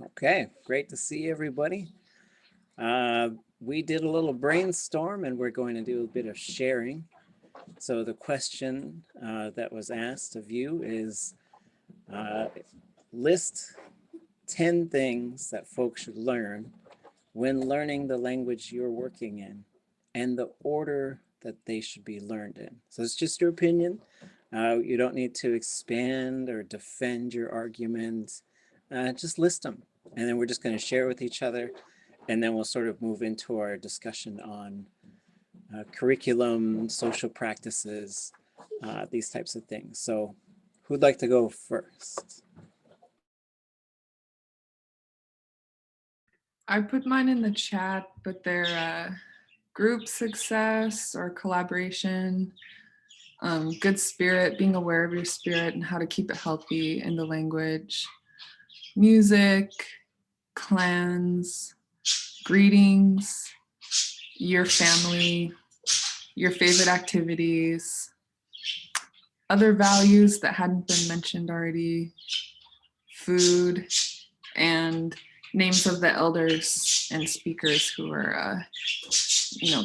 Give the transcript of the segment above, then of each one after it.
Okay, great to see everybody. Uh, we did a little brainstorm and we're going to do a bit of sharing. So the question that was asked of you is uh, list 10 things that folks should learn when learning the language you're working in and the order that they should be learned in. So it's just your opinion. You don't need to expand or defend your argument. Just list them. And then we're just going to share with each other. And then we'll sort of move into our discussion on curriculum, social practices, these types of things. So who'd like to go first? I put mine in the chat, but they're group success or collaboration, good spirit, being aware of your spirit and how to keep it healthy in the language, music, clans, greetings, your family, your favorite activities, other values that hadn't been mentioned already, food, and names of the elders and speakers who are,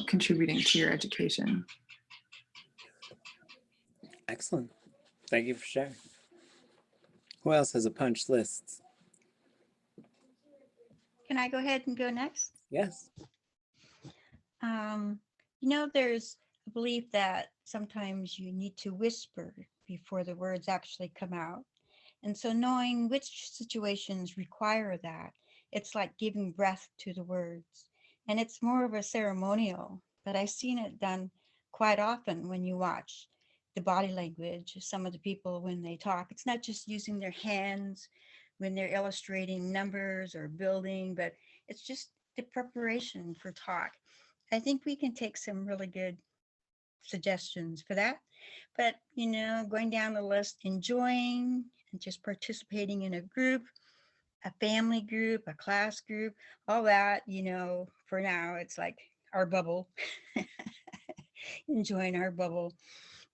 contributing to your education. Excellent. Thank you for sharing. Who else has a punch list? Can I go ahead and go next? Yes. There's a belief that sometimes you need to whisper before the words actually come out. And so knowing which situations require that, it's like giving breath to the words. And it's more of a ceremonial, but I've seen it done quite often when you watch the body language of some of the people when they talk. It's not just using their hands when they're illustrating numbers or building, but it's just the preparation for talk. I think we can take some really good suggestions for that. But, going down the list, enjoying and just participating in a group, a family group, a class group, all that, for now, it's like our bubble, enjoying our bubble.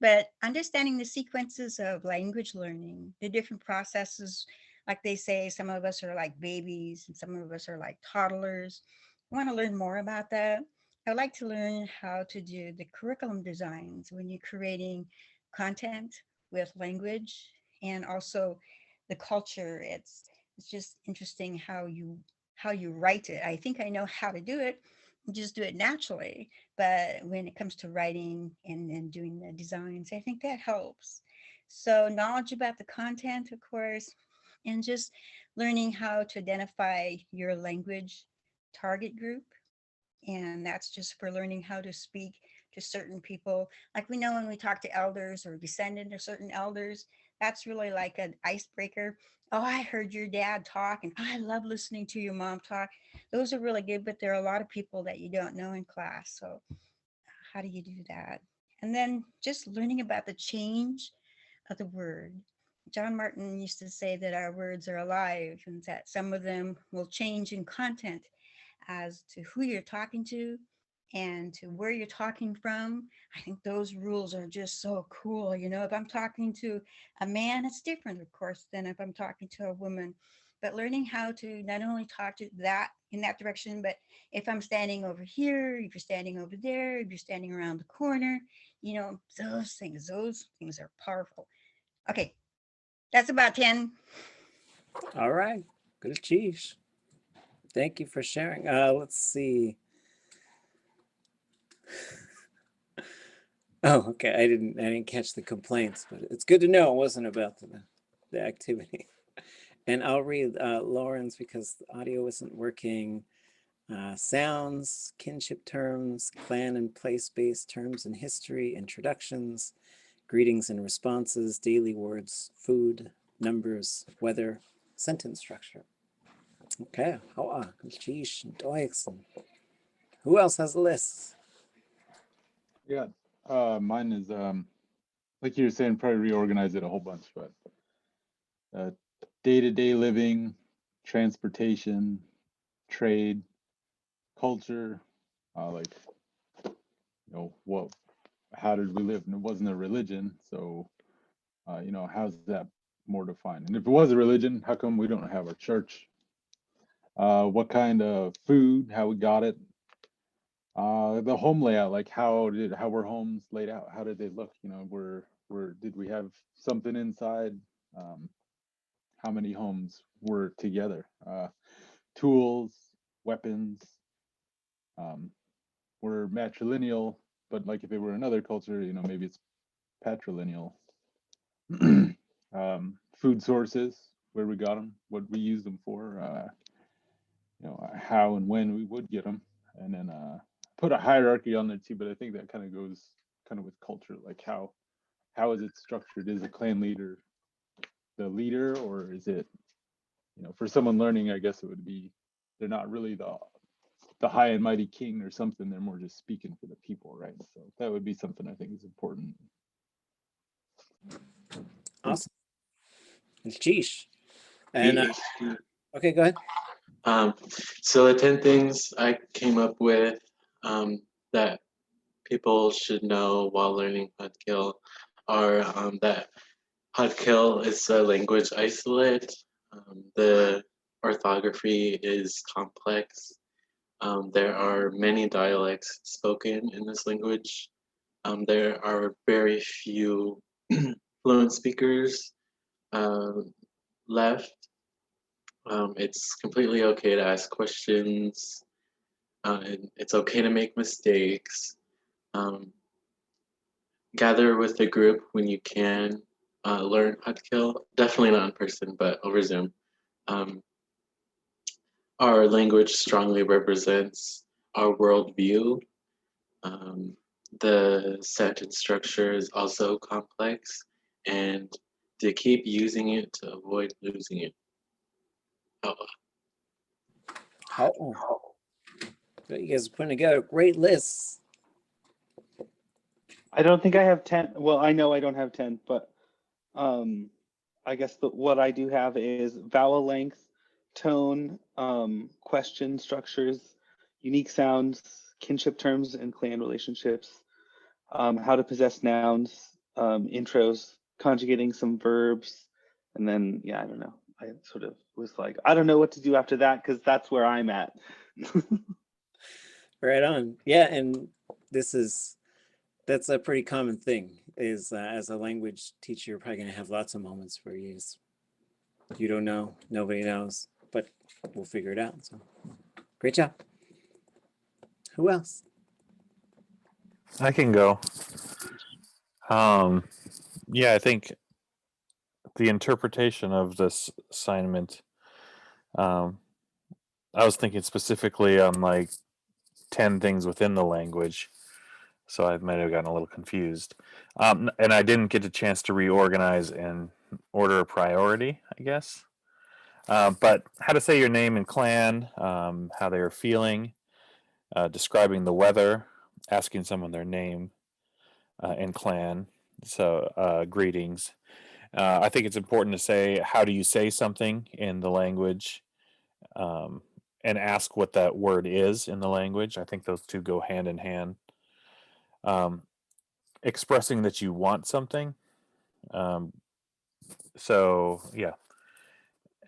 But understanding the sequences of language learning, the different processes, like they say, some of us are like babies and some of us are like toddlers. I want to learn more about that. I'd like to learn how to do the curriculum designs when you're creating content with language and also the culture. It's just interesting how you write it. I think I know how to do it, just do it naturally. But when it comes to writing and doing the designs, I think that helps. So knowledge about the content, of course, and just learning how to identify your language target group. And that's just for learning how to speak to certain people. Like we know when we talk to elders or descendant of certain elders, that's really like an icebreaker. Oh, I heard your dad talk and I love listening to your mom talk. Those are really good, but there are a lot of people that you don't know in class. So how do you do that? And then just learning about the change of the word. John Martin used to say that our words are alive and that some of them will change in content as to who you're talking to and to where you're talking from. I think those rules are just so cool. If I'm talking to a man, it's different, of course, than if I'm talking to a woman. But learning how to not only talk to that in that direction, but if I'm standing over here, if you're standing over there, if you're standing around the corner, those things are powerful. Okay, that's about 10. All right. Good cheese. Thank you for sharing. Let's see. Oh, okay. I didn't catch the complaints, but it's good to know it wasn't about the activity. And I'll read Lauren's because the audio isn't working. Sounds, kinship terms, clan and place-based terms and history, introductions, greetings and responses, daily words, food, numbers, weather, sentence structure. Okay, who else has a list? Yeah, mine is like you were saying, probably reorganize it a whole bunch, but day-to-day living, transportation, trade, culture, like how did we live? And it wasn't a religion, so how's that more defined? And if it was a religion, how come we don't have our church what kind of food, how we got it, the home layout, like how were homes laid out? How did they look? You know, did we have something inside? How many homes were together? Tools, weapons, were matrilineal, but like if it were another culture, you know, maybe it's patrilineal. Food sources, where we got them, what we used them for, you know, how and when we would get them, and then put a hierarchy on there too. But I think that kind of goes kind of with culture, like how is it structured? Is a clan leader the leader, or is it, you know, for someone learning, I guess it would be they're not really the high and mighty king or something. They're more just speaking for the people, right? So that would be something I think is important. Awesome. It's Cheesh. And PhD. okay, go ahead. So the 10 things I came up with that people should know while learning Hudkill are that Hudkill is a language isolate. The orthography is complex. There are many dialects spoken in this language. There are very few fluent speakers left. It's completely okay to ask questions. It's okay to make mistakes. Gather with the group when you can. Learn Hudkill. Definitely not in person, but over Zoom. Our language strongly represents our worldview. The sentence structure is also complex, and to keep using it to avoid losing it. Oh, you guys are putting together great lists. I don't think I have 10. Well, I know I don't have 10, but I guess what I do have is vowel length, tone, question structures, unique sounds, kinship terms and clan relationships, how to possess nouns, intros, conjugating some verbs, and then, yeah, I don't know. I sort of was like, I don't know what to do after that because that's where I'm at. Right on. Yeah, and that's a pretty common thing is as a language teacher, you're probably going to have lots of moments where you don't know, nobody knows, but we'll figure it out. So great job. Who else? I can go. Yeah, I think the interpretation of this assignment, I was thinking specifically on like 10 things within the language. So I might have gotten a little confused. And I didn't get a chance to reorganize in order of priority, I guess. But how to say your name and clan, how they are feeling, describing the weather, asking someone their name and clan. So greetings. I think it's important to say, how do you say something in the language? And ask what that word is in the language. I think those two go hand in hand. Expressing that you want something. So yeah.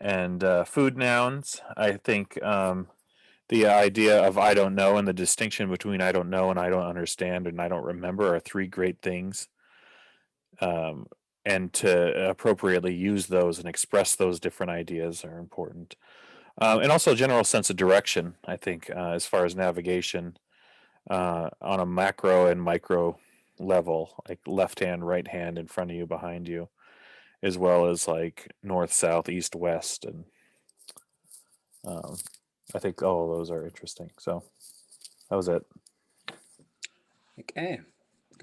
And food nouns, I think the idea of I don't know and the distinction between I don't know and I don't understand and I don't remember are three great things. And to appropriately use those and express those different ideas are important. And also a general sense of direction, I think, as far as navigation on a macro and micro level, like left hand, right hand, in front of you, behind you, as well as like north, south, east, west. And I think all of those are interesting. So that was it. Okay.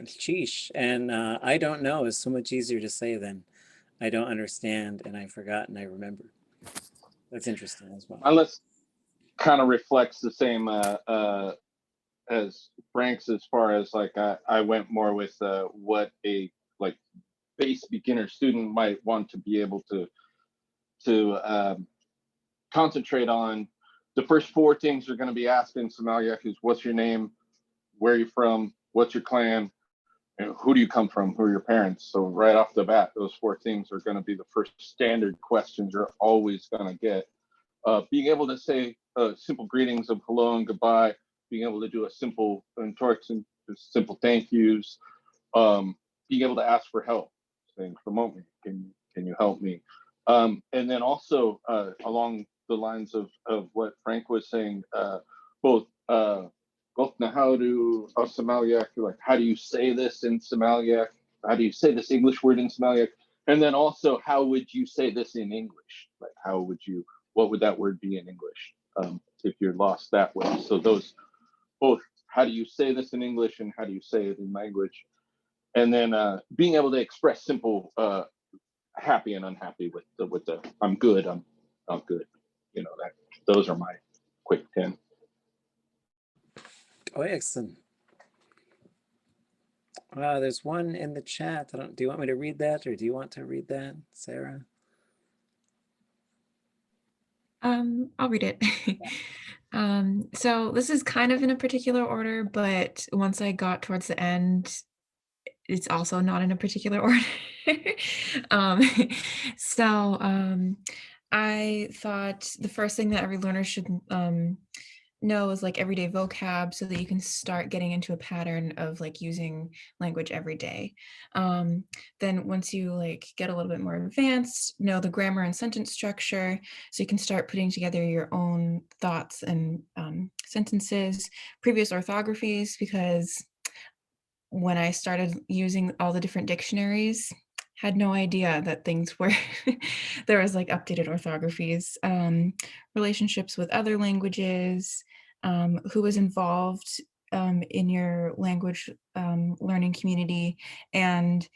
Sheesh. And I don't know is so much easier to say than I don't understand and I forgot and I remember. That's interesting as well. My list kind of reflects the same as Frank's as far as like I went more with what a like base beginner student might want to be able to concentrate on. The first four things you're going to be asking Somalia is what's your name, where are you from, what's your clan, and who do you come from, who are your parents. So right off the bat, those four things are going to be the first standard questions you're always going to get. being able to say simple greetings of hello and goodbye, being able to do a simple and simple thank yous, being able to ask for help, saying, promote me, can you help me? And then also along the lines of what Frank was saying, both Nahaudu, Somaliac, like how do you say this in Somaliac? How do you say this English word in Somaliac? And then also, how would you say this in English? Like what would that word be in English if you're lost that way? So those both, how do you say this in English and how do you say it in language? And then being able to express simple happy and unhappy with the I'm good, I'm good. You know, those are my quick 10. Oh, excellent. There's one in the chat. Do you want me to read that, or do you want to read that, Sarah? I'll read it. So this is kind of in a particular order, but once I got towards the end, it's also not in a particular order. I thought the first thing that every learner should know is like everyday vocab, so that you can start getting into a pattern of like using language every day. Then once you like get a little bit more advanced, know the grammar and sentence structure, so you can start putting together your own thoughts and sentences, previous orthographies, because when I started using all the different dictionaries, had no idea that things were, there was like updated orthographies, relationships with other languages, who was involved in your language learning community. And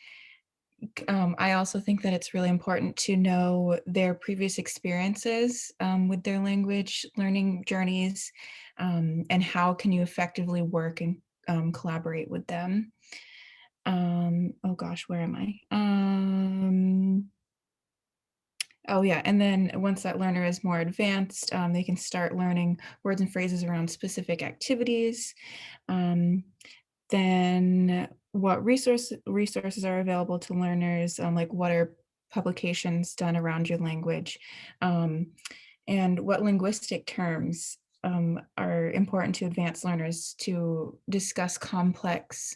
I also think that it's really important to know their previous experiences with their language learning journeys, and how can you effectively work and collaborate with them. Oh gosh, where am I? Oh yeah, and then once that learner is more advanced, they can start learning words and phrases around specific activities. Then what resources are available to learners, like what are publications done around your language, and what linguistic terms are important to advanced learners to discuss complex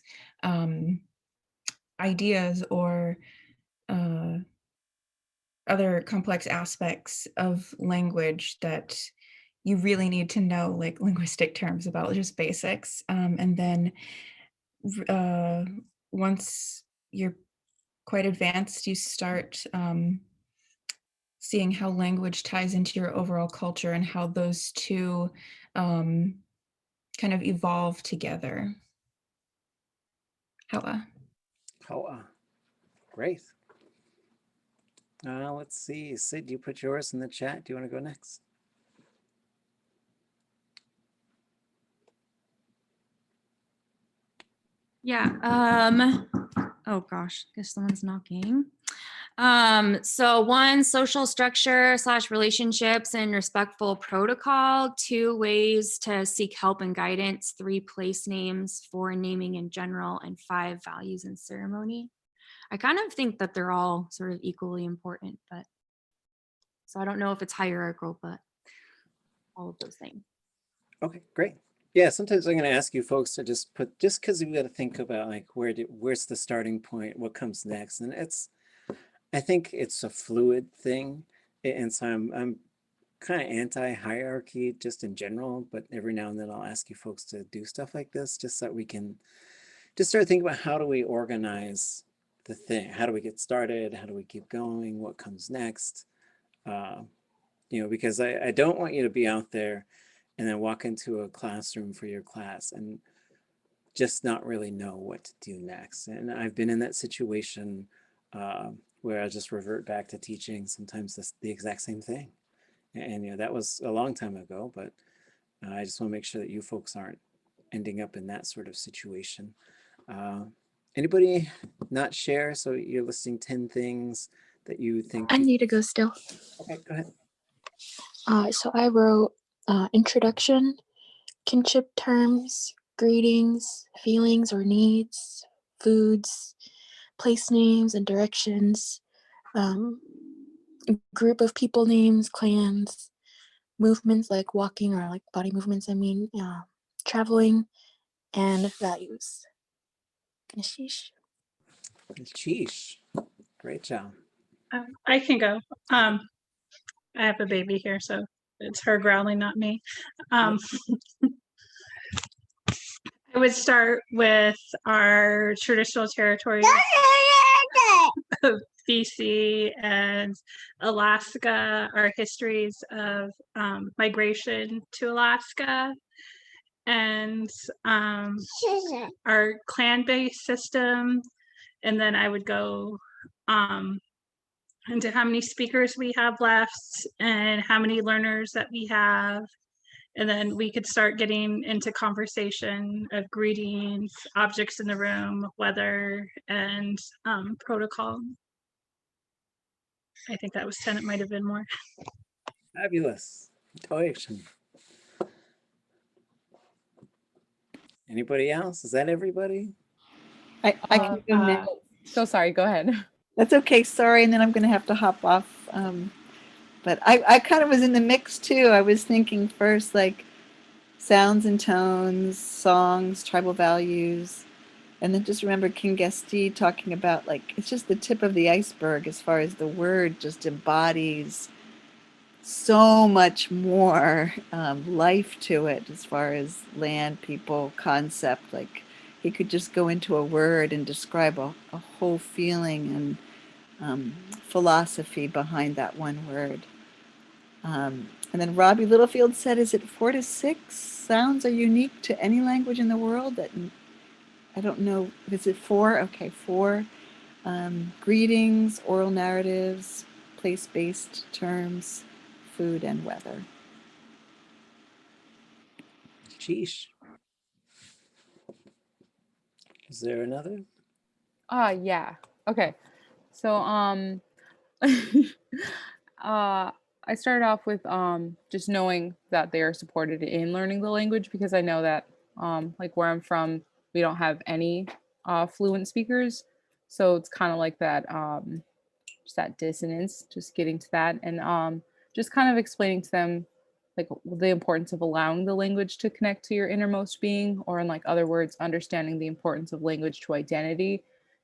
ideas or other complex aspects of language that you really need to know, like linguistic terms about, just basics. And then once you're quite advanced, you start seeing how language ties into your overall culture and how those two kind of evolve together. Hoa. Great. Let's see. Sid, you put yours in the chat. Do you want to go next? Yeah. Oh gosh, guess someone's knocking. So 1, social structure / relationships and respectful protocol. 2, ways to seek help and guidance. 3, place names. 4, naming in general. And 5, values and ceremony. I kind of think that they're all sort of equally important, but so I don't know if it's hierarchical, but all of those things. Okay, great. Yeah, sometimes I'm going to ask you folks to just because we've got to think about like where's the starting point, what comes next, and I think it's a fluid thing, and so I'm kind of anti-hierarchy just in general, but every now and then I'll ask you folks to do stuff like this just so that we can just start thinking about how do we organize the thing, how do we get started, how do we keep going, what comes next, because I don't want you to be out there and then walk into a classroom for your class and just not really know what to do next. And I've been in that situation where I just revert back to teaching sometimes the exact same thing. And that was a long time ago, but I just want to make sure that you folks aren't ending up in that sort of situation. Anybody not share? So you're listing 10 things that you think. I need to go still. Okay, go ahead. So I wrote introduction, kinship terms, greetings, feelings or needs, foods, place names and directions, group of people names, clans, movements like walking or like body movements, traveling, and values. Sheesh. Sheesh. Great job. I can go. I have a baby here, so it's her growling, not me. I would start with our traditional territories of BC and Alaska, our histories of migration to Alaska, and our clan-based system. And then I would go into how many speakers we have left and how many learners that we have. And then we could start getting into conversation of greetings, objects in the room, weather, and protocol. I think that was 10. It might have been more. Fabulous. Deutschen. Anybody else? Is that everybody? I can go next. So sorry, go ahead. That's okay. Sorry, and then I'm going to have to hop off. But I kind of was in the mix too. I was thinking first like sounds and tones, songs, tribal values, and then just remember King Gesti talking about like it's just the tip of the iceberg as far as the word just embodies so much more life to it as far as land, people, concept. Like he could just go into a word and describe a whole feeling and philosophy behind that one word. And then Robbie Littlefield said, is it 4 to 6 sounds are unique to any language in the world? That I don't know. Is it 4? Okay, 4. Greetings, oral narratives, place-based terms, food, and weather. Sheesh. Is there another? Yeah. Okay. So I started off with just knowing that they are supported in learning the language, because I know that like where I'm from, we don't have any fluent speakers. So it's kind of like that, just that dissonance, just getting to that, and just kind of explaining to them like the importance of allowing the language to connect to your innermost being, or in like other words, understanding the importance of language to identity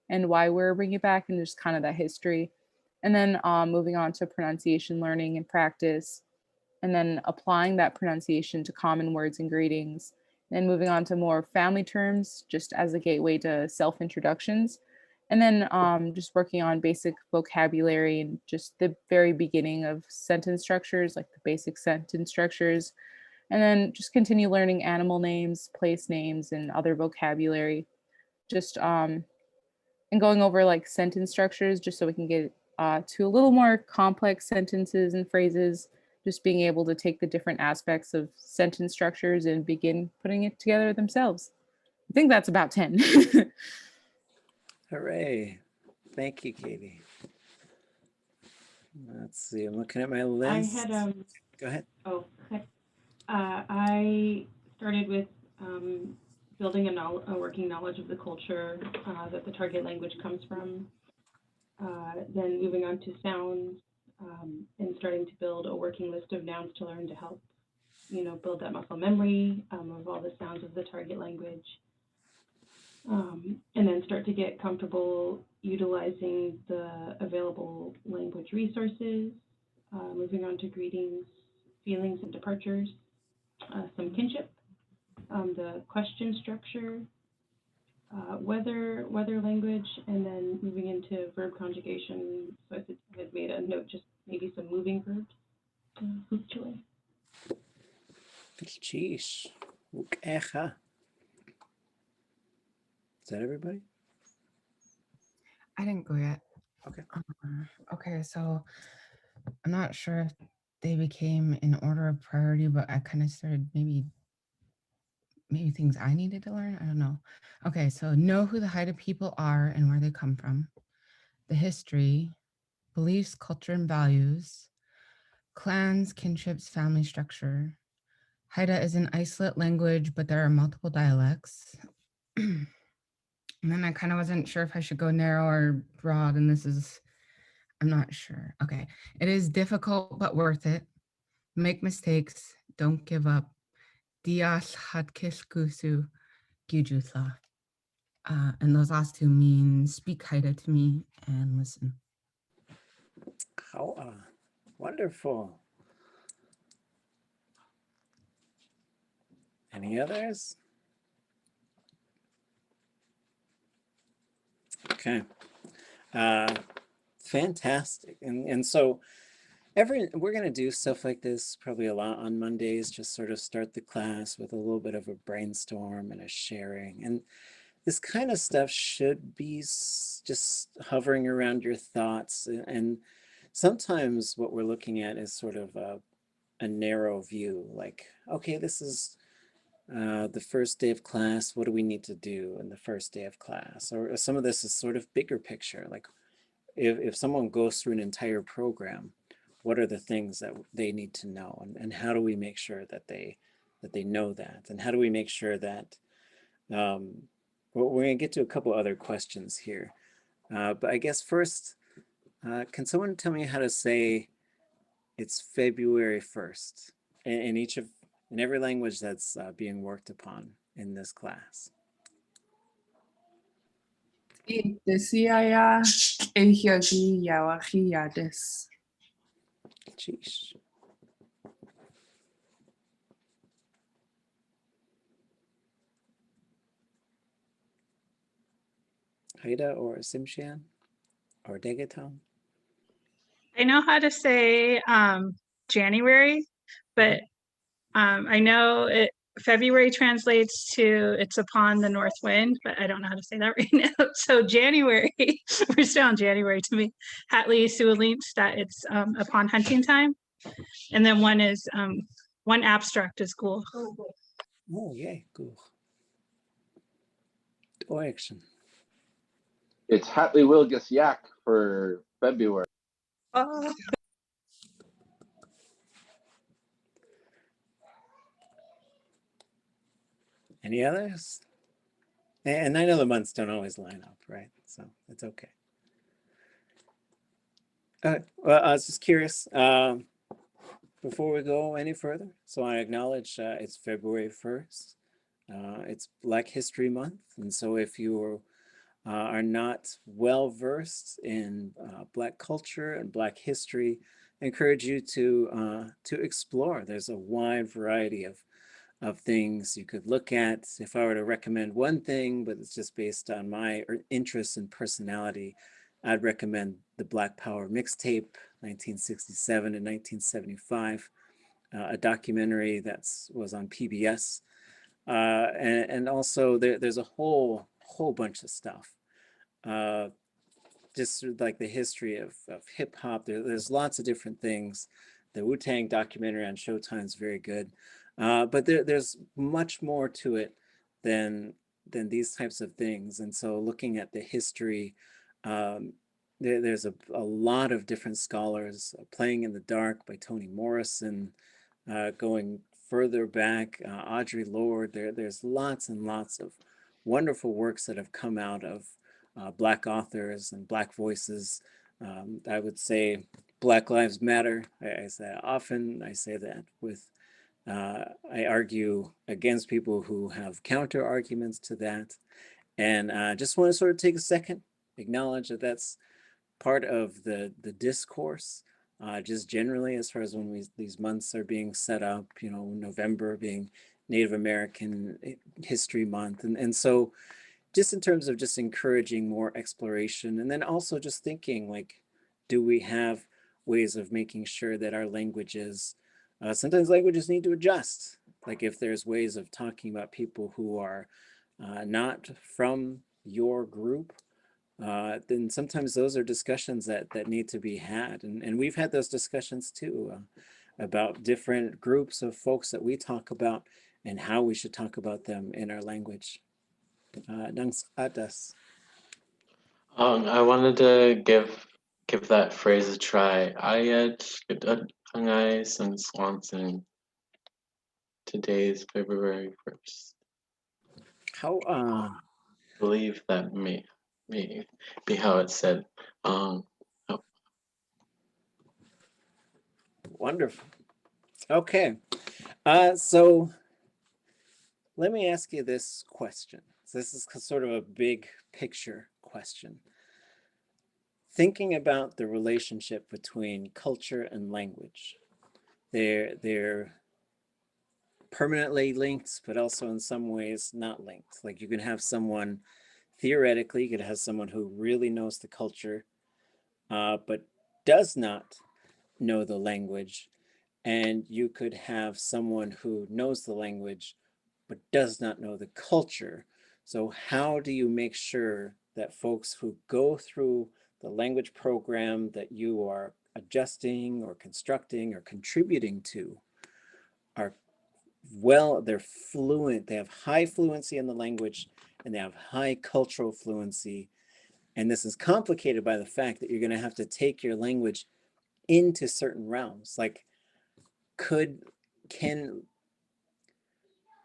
and why we're bringing it back, and just kind of that history. And then moving on to pronunciation learning and practice, and then applying that pronunciation to common words and greetings, and moving on to more family terms, just as a gateway to self-introductions. And then just working on basic vocabulary and just the very beginning of sentence structures, like the basic sentence structures. And then just continue learning animal names, place names, and other vocabulary. Just and going over like sentence structures, just so we can get to a little more complex sentences and phrases, just being able to take the different aspects of sentence structures and begin putting it together themselves. I think that's about 10. Hooray. Thank you, Katie. Let's see. I'm looking at my list. I had Go ahead. Oh, okay. I started with building a working knowledge of the culture that the target language comes from. Then moving on to sounds and starting to build a working list of nouns to learn to help, build that muscle memory of all the sounds of the target language. And then start to get comfortable utilizing the available language resources, moving on to greetings, feelings, and departures, some kinship, the question structure, weather language, and then moving into verb conjugation. So I had made a note, just maybe some moving verbs. Sheesh. Ukecha. Is that everybody? I didn't go yet. Okay. Okay, so I'm not sure if they became in order of priority, but I kind of started maybe things I needed to learn. I don't know. Okay, so know who the Haida people are and where they come from, the history, beliefs, culture, and values, clans, kinships, family structure. Haida is an isolate language, but there are multiple dialects. And then I kind of wasn't sure if I should go narrow or broad, and I'm not sure. Okay. It is difficult, but worth it. make mistakes, don't give up. Dias hadkiskusu gijutha. And those last two mean speak Haida to me and listen. How wonderful. Any others? Okay. Fantastic. And so we're going to do stuff like this probably a lot on Mondays, just sort of start the class with a little bit of a brainstorm and a sharing. And this kind of stuff should be just hovering around your thoughts. And sometimes what we're looking at is sort of a narrow view, like, okay, this is the first day of class. What do we need to do in the first day of class? Or some of this is sort of bigger picture, like if someone goes through an entire program, what are the things that they need to know, and how do we make sure that they know that, and how do we make sure that well, we're going to get to a couple other questions here, but I guess first, can someone tell me how to say it's February 1st in every language that's being worked upon in this class? Sheesh. Haida or Simshan or Degaton? I know how to say January, but I know February translates to it's upon the north wind, but I don't know how to say that right now. So January, we're still on January to me. Hatley Sualints, that it's upon hunting time. And then one abstract is cool. Oh, yay, cool. Direction. It's Hatley Wilgus Yak for February. Oh. Any others? And I know the months don't always line up, right? So it's okay. Well, I was just curious, before we go any further, so I acknowledge it's February 1st. It's Black History Month. And so if you are not well versed in Black culture and Black history, I encourage you to explore. There's a wide variety of things you could look at. If I were to recommend one thing, but it's just based on my interest and personality, I'd recommend the Black Power mixtape, 1967 and 1975, a documentary that was on PBS. And also there's a whole bunch of stuff. Just like the history of hip hop, there's lots of different things. The Wu-Tang documentary on Showtime is very good. But there's much more to it than these types of things. And so looking at the history, there's a lot of different scholars. Playing in the Dark by Toni Morrison, going further back, Audre Lorde. There's lots and lots of wonderful works that have come out of Black authors and Black voices. I would say Black Lives Matter. I say that often. I say that with I argue against people who have counter arguments to that. And just want to sort of take a second, acknowledge that that's part of the discourse, just generally as far as when these months are being set up, November being Native American History Month. And so just in terms of just encouraging more exploration, and then also just thinking like, do we have ways of making sure that our languages, sometimes languages need to adjust. Like if there's ways of talking about people who are not from your group, then sometimes those are discussions that need to be had. And we've had those discussions too, about different groups of folks that we talk about and how we should talk about them in our language. I wanted to give that phrase a try. Ayat Hangai Sun Swanson. Today's February 1st. How I believe that may be how it's said. Wonderful. Okay. So let me ask you this question. So this is sort of a big picture question. Thinking about the relationship between culture and language. They're permanently linked, but also in some ways not linked. Like you can have someone, theoretically, you could have someone who really knows the culture, but does not know the language. And you could have someone who knows the language, but does not know the culture. So how do you make sure that folks who go through the language program that you are adjusting or constructing or contributing to are they're fluent, they have high fluency in the language and they have high cultural fluency. And this is complicated by the fact that you're going to have to take your language into certain realms. Like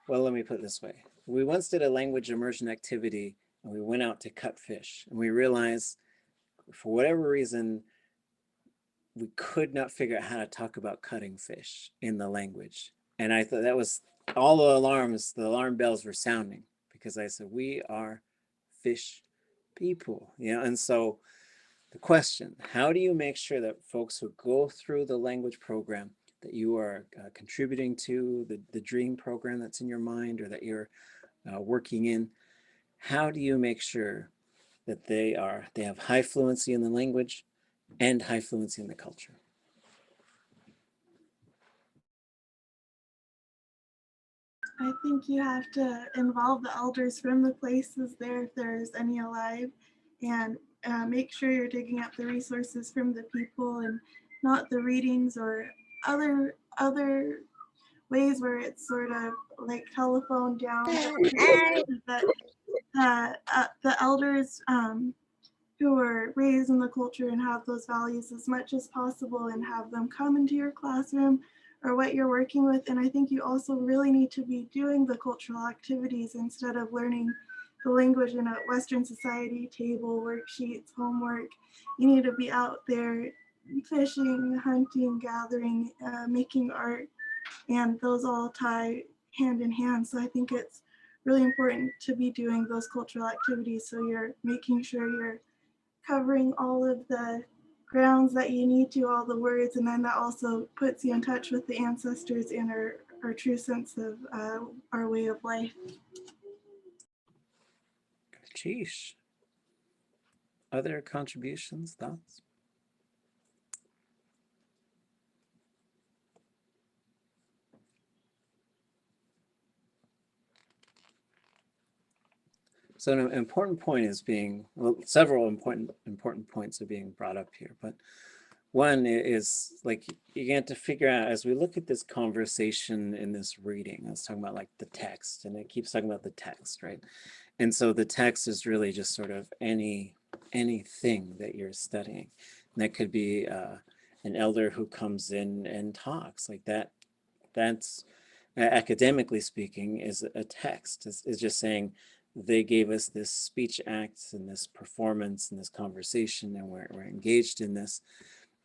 well, let me put it this way. We once did a language immersion activity and we went out to cut fish and we realized for whatever reason, we could not figure out how to talk about cutting fish in the language. And I thought that was all the alarm bells were sounding because I said, we are fish people, you know? And so the question, how do you make sure that folks who go through the language program that you are contributing to, the dream program that's in your mind or that you're working in, how do you make sure that they have high fluency in the language and high fluency in the culture? I think you have to involve the elders from the places there, if there's any alive, and make sure you're digging up the resources from the people and not the readings or other ways where it's sort of like telephone down. But the elders who are raised in the culture and have those values as much as possible and have them come into your classroom or what you're working with. And I think you also really need to be doing the cultural activities instead of learning the language in a Western society table, worksheets, homework. You need to be out there fishing, hunting, gathering, making art, and those all tie hand in hand. So I think it's really important to be doing those cultural activities so you're making sure you're covering all of the grounds that you need to, all the words, and then that also puts you in touch with the ancestors and our true sense of our way of life. Sheesh. Other contributions, thoughts? So an important point is several important points are being brought up here, but one is like you get to figure out as we look at this conversation in this reading, I was talking about like the text and it keeps talking about the text, right? And so the text is really just sort of anything that you're studying. And that could be an elder who comes in and talks like that. That's academically speaking is a text. Is just saying they gave us this speech act and this performance and this conversation and we're engaged in this.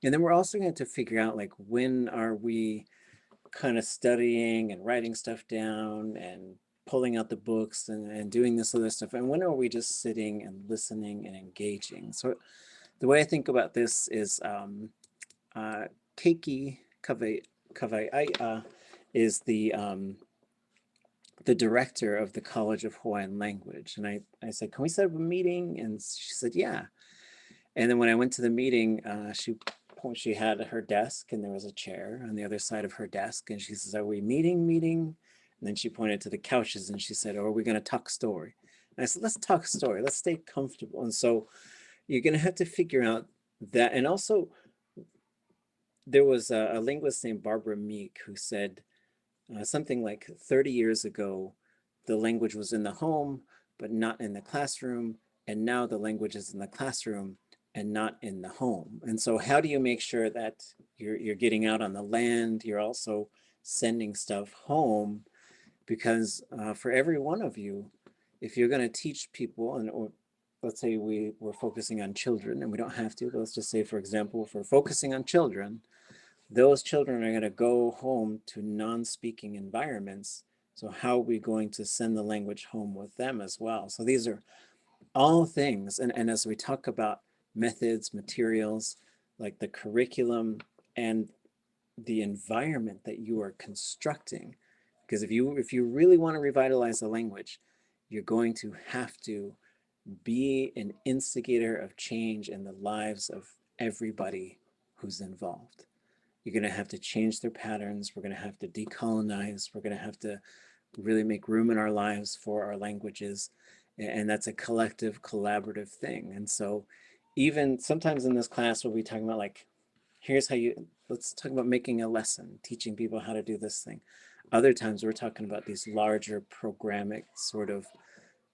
And then we're also going to figure out like when are we kind of studying and writing stuff down and pulling out the books and doing this other stuff, and when are we just sitting and listening and engaging? So the way I think about this is Keiki Kawaiʻaia is the director of the College of Hawaiian Language. And I said, can we set up a meeting? And she said, yeah. And then when I went to the meeting, she had her desk and there was a chair on the other side of her desk. And she says, are we meeting? And then she pointed to the couches and she said, oh, are we going to talk story? And I said, let's talk story. Let's stay comfortable. And so you're going to have to figure out that. And also, there was a linguist named Barbara Meek who said something like 30 years ago, the language was in the home, but not in the classroom. And now the language is in the classroom and not in the home. And so how do you make sure that you're getting out on the land? You're also sending stuff home, because for every one of you, if you're going to teach people, or let's say we're focusing on children, and we don't have to, but let's just say, for example, if we're focusing on children, those children are going to go home to non-speaking environments. So how are we going to send the language home with them as well? So these are all things. And as we talk about methods, materials, like the curriculum and the environment that you are constructing, because if you really want to revitalize the language, you're going to have to be an instigator of change in the lives of everybody who's involved. You're going to have to change their patterns. We're going to have to decolonize. We're going to have to really make room in our lives for our languages. And that's a collective, collaborative thing. And so even sometimes in this class, we'll be talking about like, here's how let's talk about making a lesson, teaching people how to do this thing. Other times we're talking about these larger programmatic sort of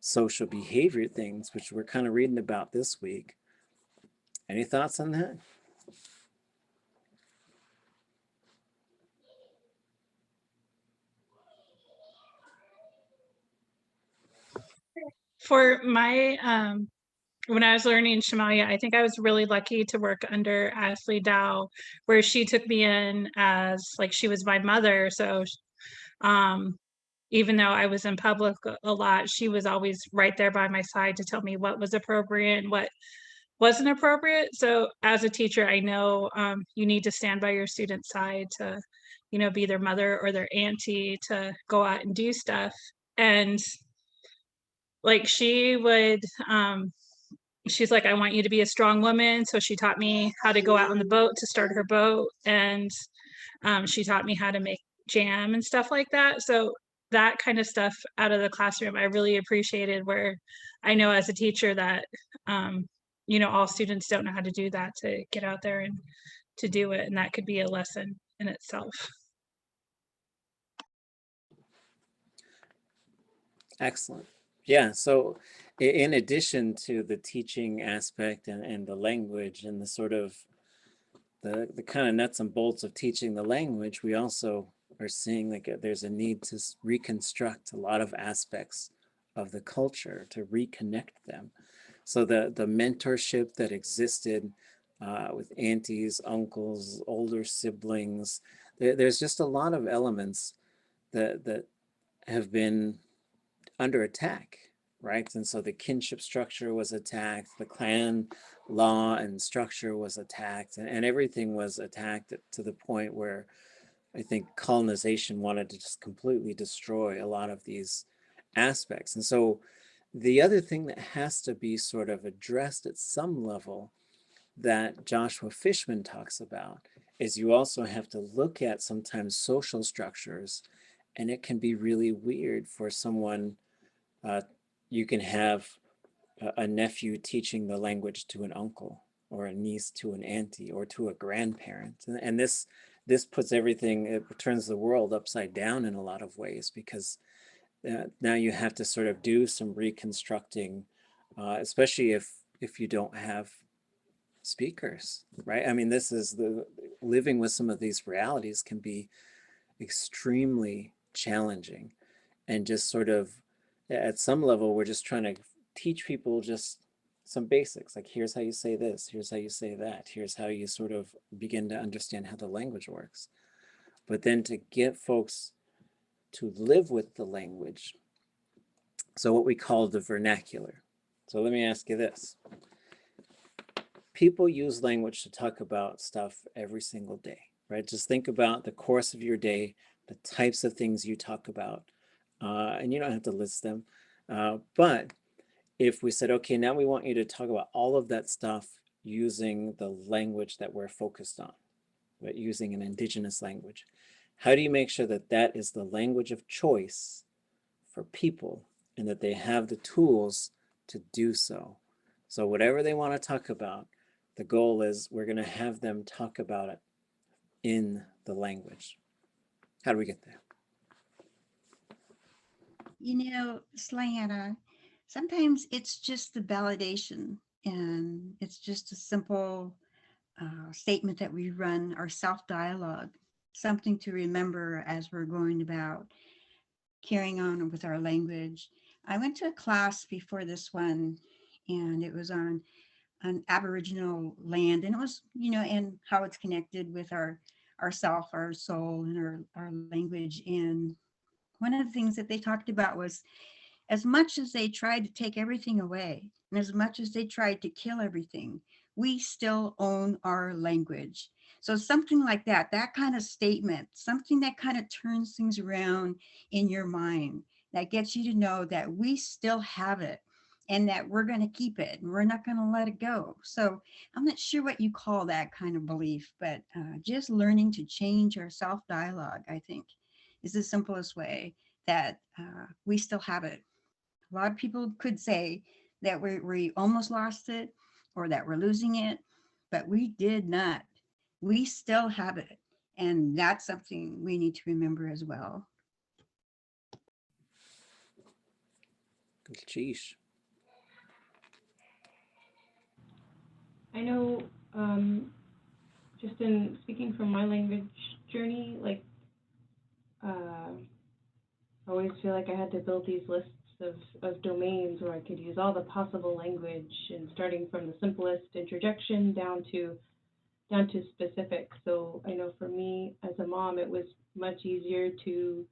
social behavior things, which we're kind of reading about this week. Any thoughts on that? For my when I was learning Shamalia, I think I was really lucky to work under Ashley Dow, where she took me in as like she was my mother. So even though I was in public a lot, she was always right there by my side to tell me what was appropriate and what wasn't appropriate. So as a teacher, I know you need to stand by your student's side to, you know, be their mother or their auntie to go out and do stuff. And like she would, she's like, I want you to be a strong woman. So she taught me how to go out on the boat to start her boat. And she taught me how to make jam and stuff like that. So that kind of stuff out of the classroom, I really appreciated, where I know as a teacher that, you know, all students don't know how to do that, to get out there and to do it. And that could be a lesson in itself. Excellent. Yeah, so in addition to the teaching aspect and the language and the sort of the kind of nuts and bolts of teaching the language, we also are seeing like there's a need to reconstruct a lot of aspects of the culture, to reconnect them. So the mentorship that existed with aunties, uncles, older siblings, there's just a lot of elements that have been under attack, right? And so the kinship structure was attacked, the clan law and structure was attacked, and everything was attacked to the point where I think colonization wanted to just completely destroy a lot of these aspects. And so the other thing that has to be sort of addressed at some level that Joshua Fishman talks about is you also have to look at sometimes social structures, and it can be really weird for someone. You can have a nephew teaching the language to an uncle, or a niece to an auntie, or to a grandparent. And this puts everything, it turns the world upside down in a lot of ways, because now you have to sort of do some reconstructing, especially if you don't have speakers, right? I mean, this is living with some of these realities can be extremely challenging, and just sort of at some level, we're just trying to teach people just some basics, like here's how you say this, here's how you say that, here's how you sort of begin to understand how the language works. But then to get folks to live with the language, so what we call the vernacular. So let me ask you this. People use language to talk about stuff every single day, right? Just think about the course of your day, the types of things you talk about, and you don't have to list them. But if we said, okay, now we want you to talk about all of that stuff using the language that we're focused on, but using an Indigenous language, how do you make sure that that is the language of choice for people, and that they have the tools to do so? So whatever they want to talk about, the goal is we're going to have them talk about it in the language. How do we get there? You know, Slayana, sometimes it's just the validation, and it's just a simple statement that we run, our self-dialogue, something to remember as we're going about carrying on with our language. I went to a class before this one, and it was on Aboriginal land, and it was, you know, and how it's connected with our ourself, our soul, and our language. And one of the things that they talked about was, as much as they tried to take everything away, and as much as they tried to kill everything, we still own our language. So something like that, that kind of statement, something that kind of turns things around in your mind, that gets you to know that we still have it and that we're going to keep it and we're not going to let it go. So I'm not sure what you call that kind of belief, but just learning to change our self-dialogue, I think, is the simplest way that we still have it. A lot of people could say that we almost lost it or that we're losing it, but we did not. We still have it. And that's something we need to remember as well. Sheesh. I know, just in speaking from my language journey, like, I always feel like I had to build these lists of domains where I could use all the possible language, and starting from the simplest interjection down to specific. So I know for me as a mom, it was much easier to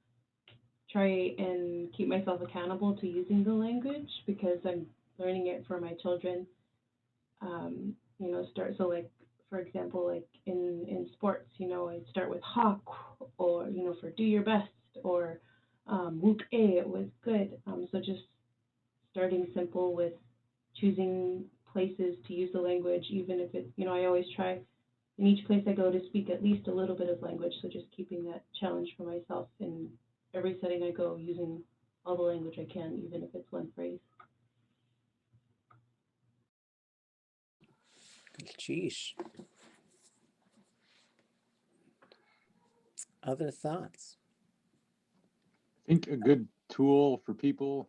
try and keep myself accountable to using the language because I'm learning it for my children. You know, so like, for example, like in sports, you know, I'd start with hawk, or, you know, for do your best, or wook a, it was good. So just starting simple with choosing places to use the language, even if it's, you know, I always try in each place I go to speak at least a little bit of language. So just keeping that challenge for myself in every setting I go, using all the language I can, even if it's one phrase. Sheesh. Other thoughts? I think a good tool for people,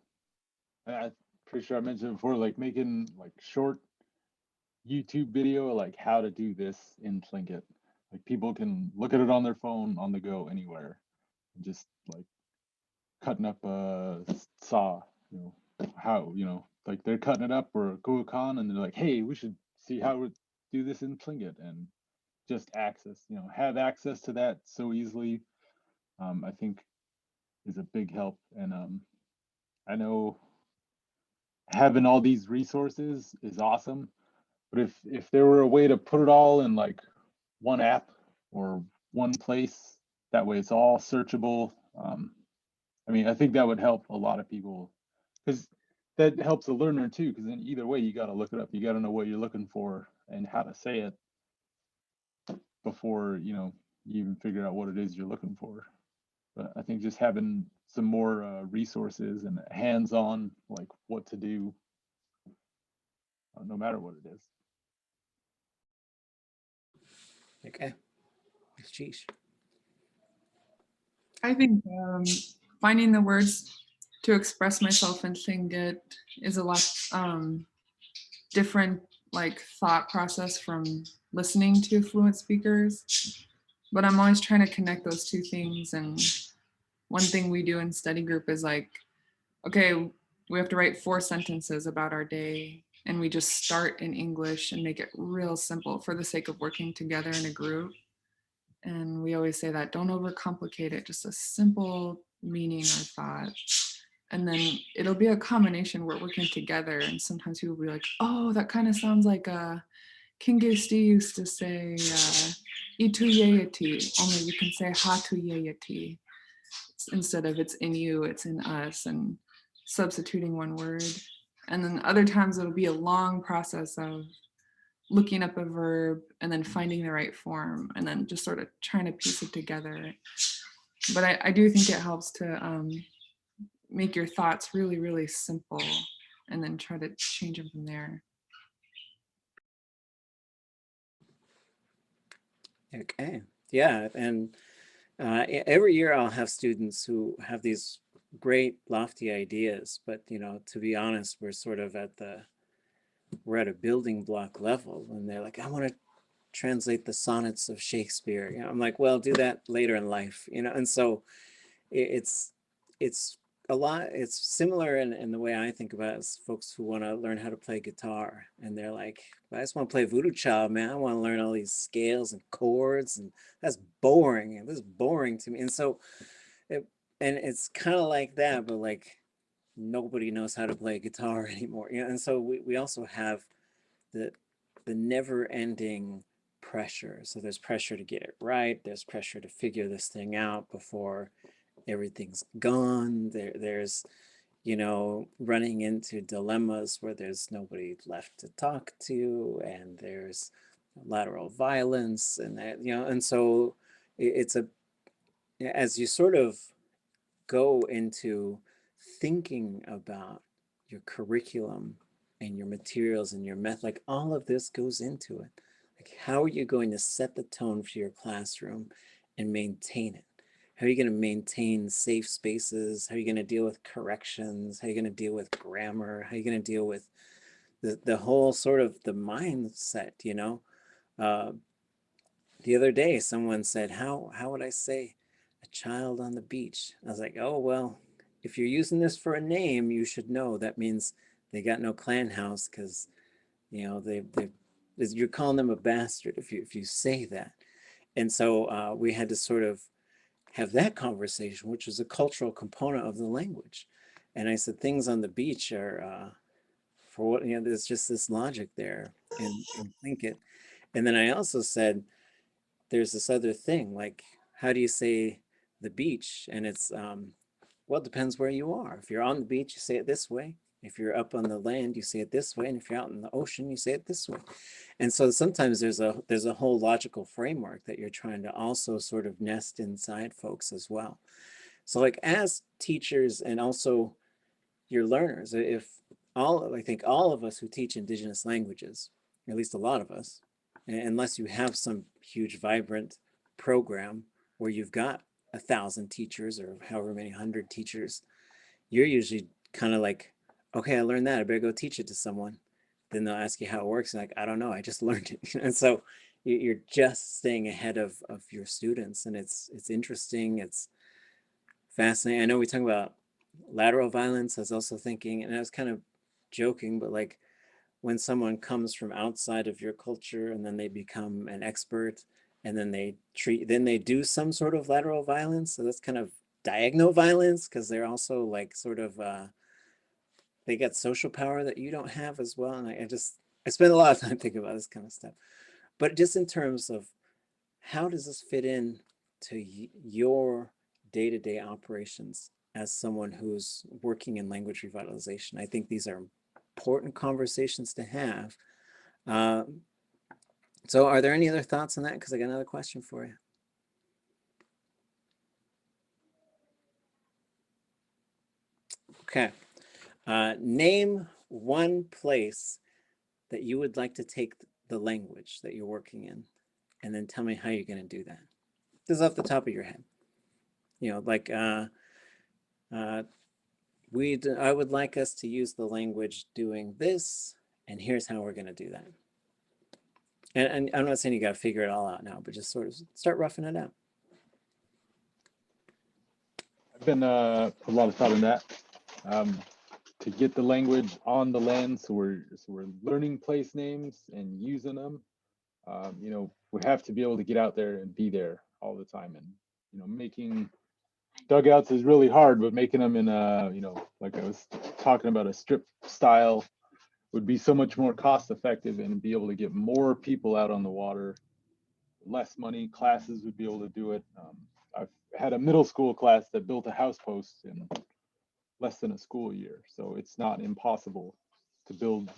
I'm pretty sure I mentioned before, like making like short YouTube video, like how to do this in Tlingit. Like people can look at it on their phone on the go anywhere, and just like cutting up a saw, you know, how, you know, like they're cutting it up or Guacan, and they're like, hey, we should see how we do this in Tlingit, and just access, you know, have access to that so easily, I think is a big help. And I know having all these resources is awesome, but if there were a way to put it all in like one app or one place, that way it's all searchable. I mean, I think that would help a lot of people, because that helps the learner too, because then either way you got to look it up, you got to know what you're looking for and how to say it before, you know, you even figure out what it is you're looking for. But I think just having some more resources and hands-on, like what to do, no matter what it is. Okay. Sheesh. I think finding the words to express myself in Tlingit is a lot different, like, thought process from listening to fluent speakers. But I'm always trying to connect those two things. And one thing we do in study group is like, okay, we have to write 4 sentences about our day, and we just start in English and make it real simple for the sake of working together in a group. And we always say that don't overcomplicate it, just a simple meaning or thought. And then it'll be a combination. We're working together, and sometimes people will be like, oh, that kind of sounds like Kingisti used to say itu yeyati, only you can say hatu yeyati. Instead of it's in you, it's in us, and substituting one word. And then other times it'll be a long process of looking up a verb and then finding the right form and then just sort of trying to piece it together. But I do think it helps to make your thoughts really, really simple and then try to change them from there. Okay. Yeah. And every year I'll have students who have these great lofty ideas, but, you know, to be honest, we're at a building block level, and they're like, I want to translate the sonnets of Shakespeare. You know, I'm like, well, do that later in life, you know. And so it's a lot, it's similar in the way I think about it, is folks who want to learn how to play guitar and they're like, I just want to play Voodoo Child, man. I want to learn all these scales and chords, and that's boring. And this is boring to me. And so, and it's kind of like that, but like nobody knows how to play guitar anymore. And so we also have the never ending pressure. So there's pressure to get it right. There's pressure to figure this thing out before everything's gone. There's, running into dilemmas where there's nobody left to talk to, and there's lateral violence, and that, and so it's as you sort of go into thinking about your curriculum and your materials and your method, like all of this goes into it. Like, how are you going to set the tone for your classroom and maintain it? How are you going to maintain safe spaces? How are you going to deal with corrections? How are you going to deal with grammar? How are you going to deal with the whole sort of the mindset, the other day, someone said, how would I say a child on the beach? I was like, oh, well, if you're using this for a name, you should know that means they got no clan house, because, you're calling them a bastard if you say that. And so we had to sort of have that conversation, which is a cultural component of the language. And I said, things on the beach are, for what, there's just this logic there, and think it. And then I also said, there's this other thing, like, how do you say the beach? And it's, well, it depends where you are. If you're on the beach, you say it this way. If you're up on the land, you say it this way. And if you're out in the ocean, you say it this way. And so sometimes there's a whole logical framework that you're trying to also sort of nest inside folks as well. So like, as teachers and also your learners, I think all of us who teach Indigenous languages, at least a lot of us, unless you have some huge vibrant program where you've got 1,000 teachers or however many 100 teachers, you're usually kind of like, okay, I learned that, I better go teach it to someone. Then they'll ask you how it works, and like, I don't know, I just learned it. And so you're just staying ahead of your students, and it's interesting, it's fascinating. I know we talk about lateral violence. I was also thinking, and I was kind of joking, but like, when someone comes from outside of your culture and then they become an expert, and then they do some sort of lateral violence. So that's kind of diagonal violence, because they're also like sort of, they get social power that you don't have as well. And I spend a lot of time thinking about this kind of stuff. But just in terms of how does this fit in to your day-to-day operations as someone who's working in language revitalization, I think these are important conversations to have. So are there any other thoughts on that? Because I got another question for you. Okay. Name one place that you would like to take the language that you're working in, and then tell me how you're going to do that. This is off the top of your head. Like, I would like us to use the language doing this, and here's how we're going to do that. And I'm not saying you got to figure it all out now, but just sort of start roughing it out. I've been a lot of thought on that. To get the language on the land, so we're learning place names and using them. We have to be able to get out there and be there all the time. And making dugouts is really hard, but making them in like I was talking about, a strip style would be so much more cost effective, and be able to get more people out on the water, less money. Classes would be able to do it. I've had a middle school class that built a house post in less than a school year. So it's not impossible to build,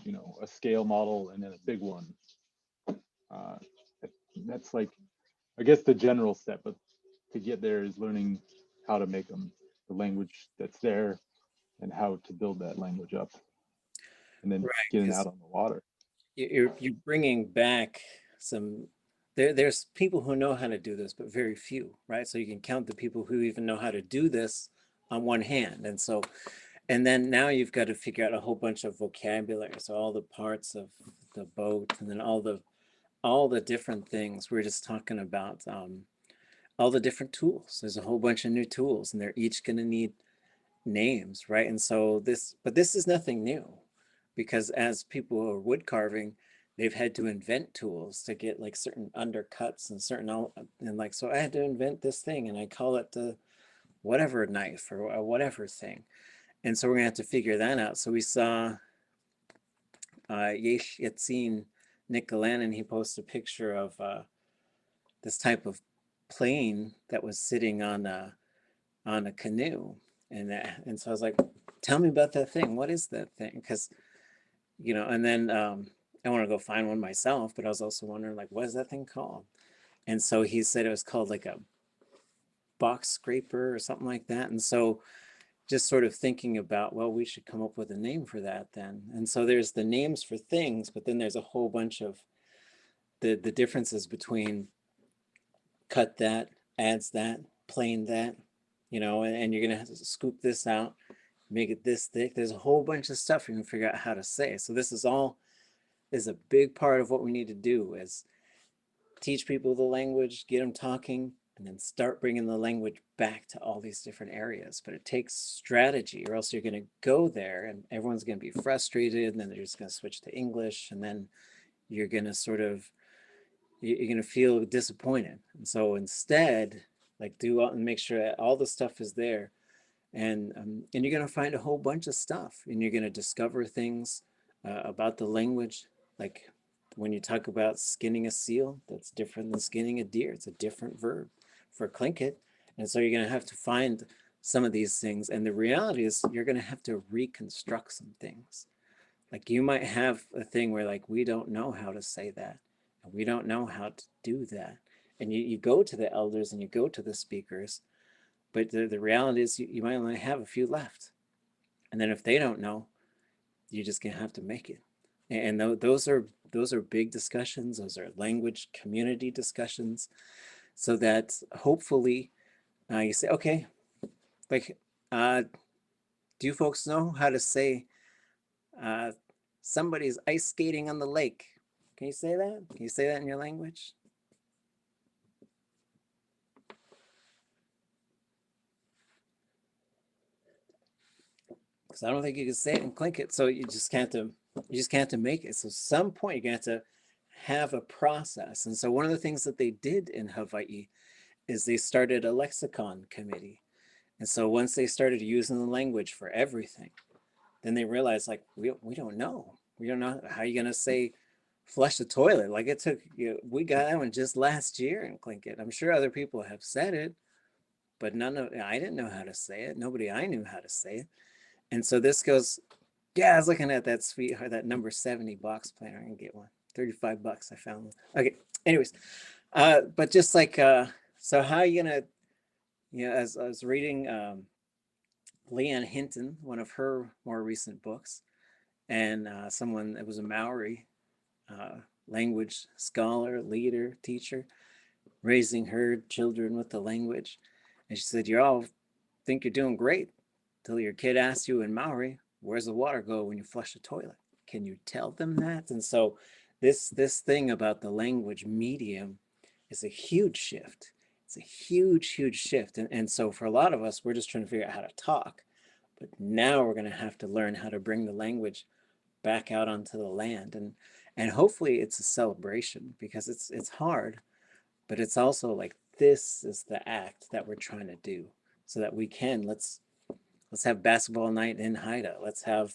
a scale model and then a big one. That's like, I guess, the general step, but to get there is learning how to make them, the language that's there, and how to build that language up, and then getting out on the water. You're bringing back some, there's people who know how to do this, but very few, right? So you can count the people who even know how to do this on one hand. And so, and then now you've got to figure out a whole bunch of vocabulary. So all the parts of the boat, and then all the different things. We're just talking about all the different tools. There's a whole bunch of new tools, and they're each going to need names, right? And so but this is nothing new, because as people are wood carving, they've had to invent tools to get like certain undercuts and and like, so I had to invent this thing and I call it the whatever knife or whatever thing. And so we're gonna have to figure that out. So we saw Yesh Yatzin Nicolan, and he posted a picture of this type of plane that was sitting on a canoe. And so I was like, tell me about that thing. What is that thing? Because, you know, and then I want to go find one myself, but I was also wondering, like, what is that thing called? And so he said it was called like a box scraper or something like that. And so just sort of thinking about, well, we should come up with a name for that then. And so there's the names for things, but then there's a whole bunch of the differences between cut that, adds that, plane that, you know, and you're gonna have to scoop this out, make it this thick. There's a whole bunch of stuff you can figure out how to say. So this is a big part of what we need to do, is teach people the language, get them talking, and then start bringing the language back to all these different areas. But it takes strategy, or else you're going to go there and everyone's going to be frustrated, and then they're just going to switch to English, and then you're going to you're going to feel disappointed. And so instead, like, do and make sure that all the stuff is there, and you're going to find a whole bunch of stuff, and you're going to discover things about the language. Like when you talk about skinning a seal, that's different than skinning a deer. It's a different verb for Tlingit. And so you're going to have to find some of these things. And the reality is you're going to have to reconstruct some things. Like you might have a thing where, like, we don't know how to say that, and we don't know how to do that. And you go to the elders and you go to the speakers, but the reality is you might only have a few left. And then if they don't know, you're just going to have to make it. And those are big discussions. Those are language community discussions, so that hopefully you say, okay, like, do you folks know how to say somebody's ice skating on the lake? Can you say that? Can you say that in your language? Because I don't think you can say it in Tlingit, so you just can't make it. So at some point you're going to have to have a process. And so one of the things that they did in Hawaii is they started a lexicon committee. And so once they started using the language for everything, then they realized, like, we don't know. We don't know how you're going to say flush the toilet. Like, it took, we got that one just last year in Tlingit. I'm sure other people have said it, but I didn't know how to say it. Nobody I knew how to say it. And so this goes, yeah, I was looking at that number 70 box planner. I can get one. $35 I found one. Okay, anyways, but just like, so how are you gonna, as I was reading Leanne Hinton, one of her more recent books, and someone that was a Maori language scholar, leader, teacher, raising her children with the language. And she said, you all think you're doing great till your kid asks you in Maori, where's the water go when you flush the toilet? Can you tell them that? And so this thing about the language medium is a huge shift. It's a huge, huge shift. And so for a lot of us, we're just trying to figure out how to talk. But now we're going to have to learn how to bring the language back out onto the land. And hopefully it's a celebration, because it's hard, but it's also like, this is the act that we're trying to do, so that we can, let's have basketball night in Haida. Let's have,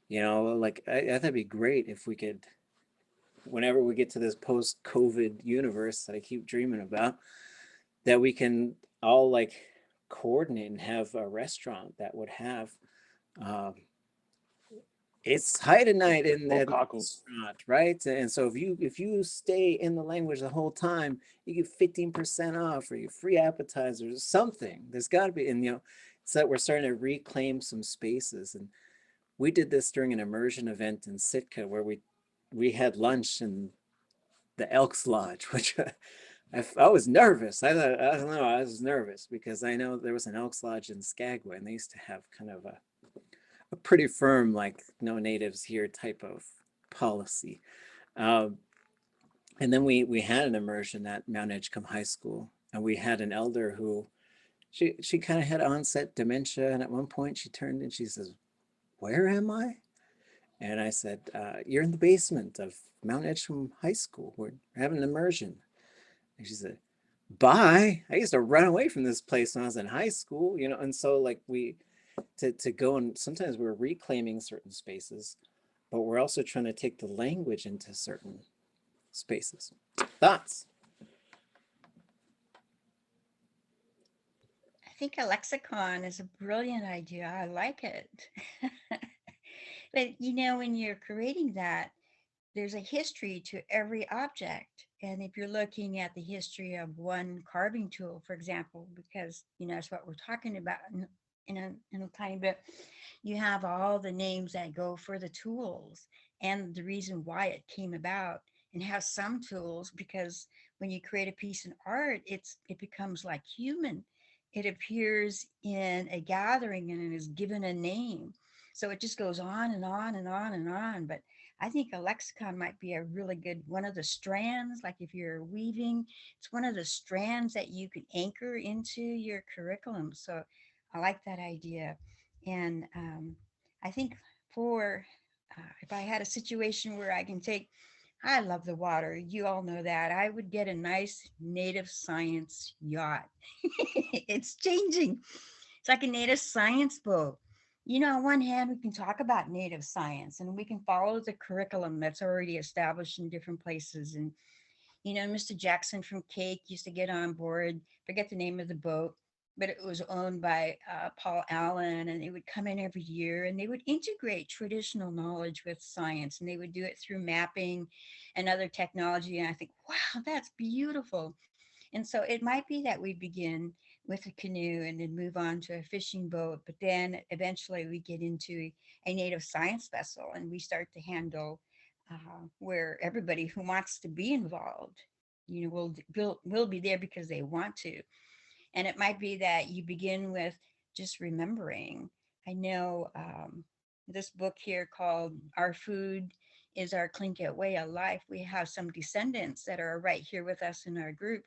like, I that'd be great if we could, whenever we get to this post-COVID universe that I keep dreaming about, that we can all like coordinate and have a restaurant that would have, it's Haida night in that restaurant, right? And so if you stay in the language the whole time, you get 15% off, or you free appetizers, or something. There's got to be, and so that we're starting to reclaim some spaces. And we did this during an immersion event in Sitka, where we had lunch in the Elks Lodge, which I was nervous. I don't know, I was nervous because I know there was an Elks Lodge in Skagway, and they used to have kind of a pretty firm, like, no natives here type of policy. And then we had an immersion at Mount Edgecombe High School, and we had an elder who she kind of had onset dementia, and at one point she turned and she says, "Where am I?" And I said, "You're in the basement of Mount Edgecombe High School. We're having an immersion." And she said, "Bye. I used to run away from this place when I was in high school," you know. And so like to go, and sometimes we're reclaiming certain spaces, but we're also trying to take the language into certain spaces. Thoughts? I think a lexicon is a brilliant idea. I like it. But you know, when you're creating that, there's a history to every object. And if you're looking at the history of one carving tool, for example, because that's what we're talking about in a tiny bit, you have all the names that go for the tools and the reason why it came about. And have some tools, because when you create a piece of art, it becomes like human. It appears in a gathering and it is given a name. So it just goes on and on and on and on. But I think a lexicon might be a really good one of the strands. Like if you're weaving, it's one of the strands that you can anchor into your curriculum. So I like that idea. And I think for if I had a situation where I love the water. You all know that. I would get a nice native science yacht. It's changing. It's like a native science boat. On one hand, we can talk about native science and we can follow the curriculum that's already established in different places. And, Mr. Jackson from Cake used to get on board, forget the name of the boat, but it was owned by Paul Allen, and they would come in every year and they would integrate traditional knowledge with science, and they would do it through mapping and other technology. And I think, wow, that's beautiful. And so it might be that we begin with a canoe and then move on to a fishing boat, but then eventually we get into a native science vessel and we start to handle where everybody who wants to be involved, will be there because they want to. And it might be that you begin with just remembering. I know this book here called Our Food is Our Tlingit Way of Life. We have some descendants that are right here with us in our group,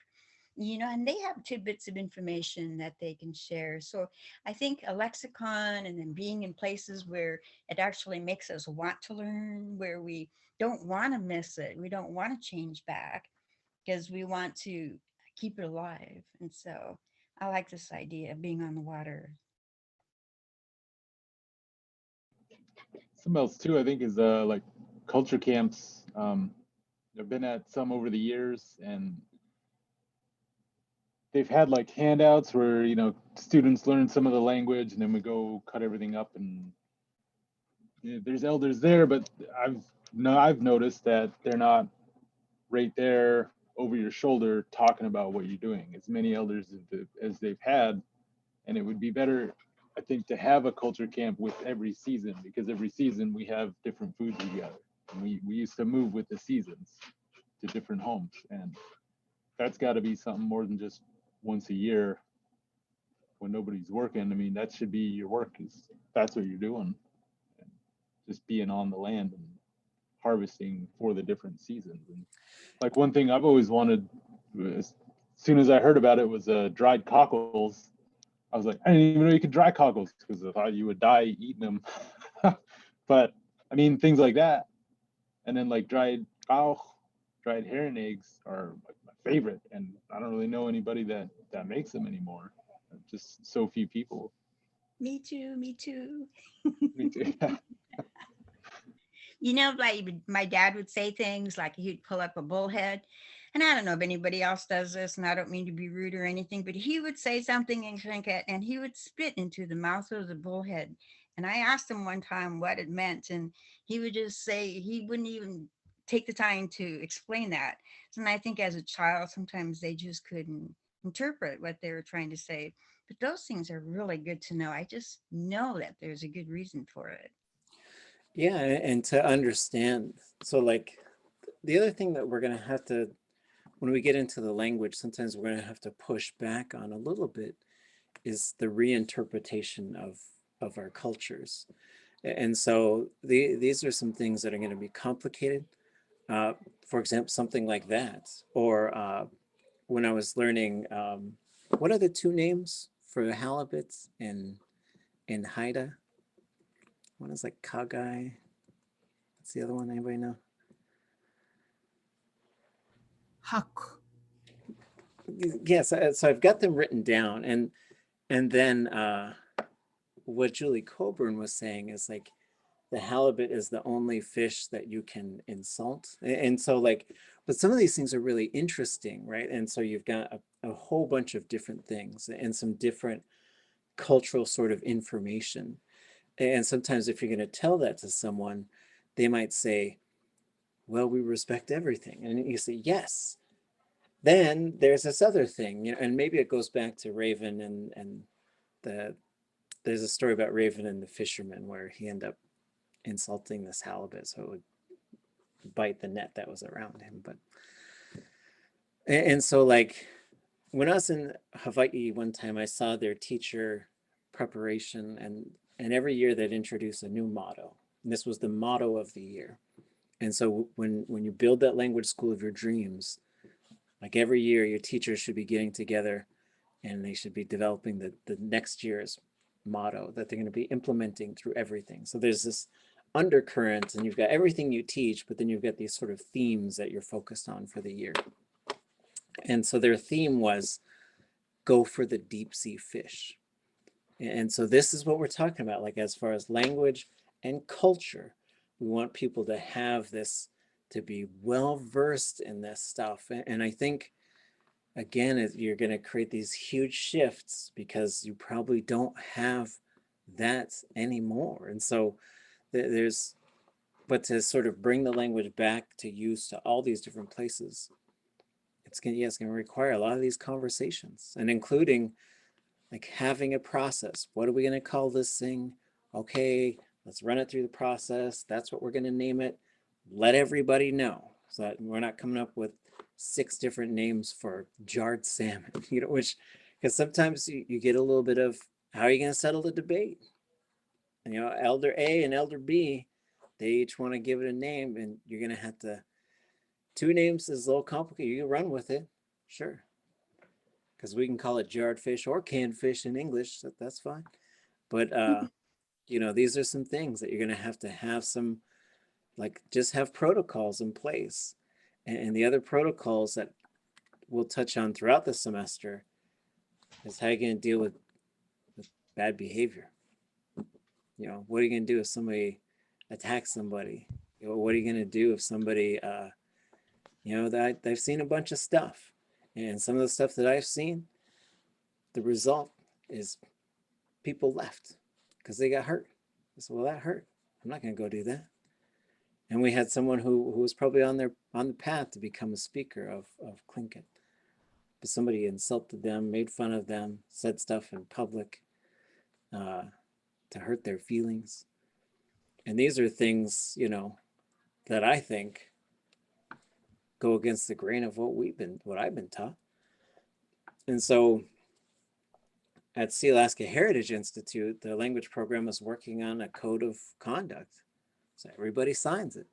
and they have tidbits of information that they can share. So I think a lexicon and then being in places where it actually makes us want to learn, where we don't want to miss it. We don't want to change back because we want to keep it alive. And so I like this idea of being on the water. Something else too, I think, is like culture camps. I've been at some over the years, and they've had like handouts where students learn some of the language, and then we go cut everything up, and there's elders there, but I've noticed that they're not right there over your shoulder talking about what you're doing. As many elders as they've had, and it would be better, I think, to have a culture camp with every season, because every season we have different foods we gather. And we used to move with the seasons to different homes, and that's got to be something more than just once a year when nobody's working. I mean, that should be your work, is that's what you're doing, and just being on the land and harvesting for the different seasons. And like one thing I've always wanted, as soon as I heard about it, was dried cockles. I was like, I didn't even know you could dry cockles, because I thought you would die eating them. But I mean, things like that. And then like dried heron eggs are like my favorite, and I don't really know anybody that makes them anymore. Just so few people. Me too. Me too. Like my dad would say things like he'd pull up a bullhead, and I don't know if anybody else does this, and I don't mean to be rude or anything, but he would say something and drink it, and he would spit into the mouth of the bullhead. And I asked him one time what it meant, and he would just say he wouldn't even take the time to explain that. And I think as a child, sometimes they just couldn't interpret what they were trying to say. But those things are really good to know. I just know that there's a good reason for it. Yeah, and to understand. So like the other thing that we're going to have to, when we get into the language, sometimes we're going to have to push back on a little bit, is the reinterpretation of our cultures. And so these are some things that are going to be complicated. For example, something like that. Or when I was learning, what are the two names for halibut in Haida. One is like Kagai. What's the other one? Anybody know? Huck. Yes, so I've got them written down, and then what Julie Coburn was saying is like the halibut is the only fish that you can insult, and so like, but some of these things are really interesting, right? And so you've got a whole bunch of different things and some different cultural sort of information, and sometimes if you're going to tell that to someone, they might say, well, we respect everything, and you say yes. Then there's this other thing, you know, and maybe it goes back to Raven and there's a story about Raven and the fisherman where he ended up insulting this halibut so it would bite the net that was around him. But and so like when I was in Hawaii one time, I saw their teacher preparation, and every year they'd introduce a new motto. And this was the motto of the year. And so when you build that language school of your dreams, like every year, your teachers should be getting together and they should be developing the next year's motto that they're going to be implementing through everything. So there's this undercurrent, and you've got everything you teach, but then you've got these sort of themes that you're focused on for the year. And so their theme was go for the deep sea fish. And so this is what we're talking about, like as far as language and culture, we want people to have this, to be well versed in this stuff. And I think, again, you're going to create these huge shifts because you probably don't have that anymore. And so there's, but to sort of bring the language back to use to all these different places, it's going to require a lot of these conversations, and including like having a process. What are we going to call this thing? Okay, let's run it through the process. That's what we're going to name it. Let everybody know so that we're not coming up with 6 different names for jarred salmon, you know, which, because sometimes you get a little bit of, how are you going to settle the debate? And, you know, Elder A and Elder B, they each want to give it a name, and you're going to have to, 2 names is a little complicated. You can run with it, sure. Because we can call it jarred fish or canned fish in English, that's fine. But, you know, these are some things that you're going to have some, like just have protocols in place. And the other protocols that we'll touch on throughout the semester is how you're going to deal with bad behavior. You know, what are you going to do if somebody attacks somebody? You know, what are you going to do if somebody, you know, that I've seen a bunch of stuff, and some of the stuff that I've seen, the result is people left because they got hurt. I said, well, that hurt. I'm not going to go do that. And we had someone who was probably on the path to become a speaker of Tlingit, but somebody insulted them, made fun of them, said stuff in public to hurt their feelings. And these are things, you know, that I think go against the grain of what I've been taught. And so at Sea Alaska Heritage Institute, the language program is working on a code of conduct. So everybody signs it.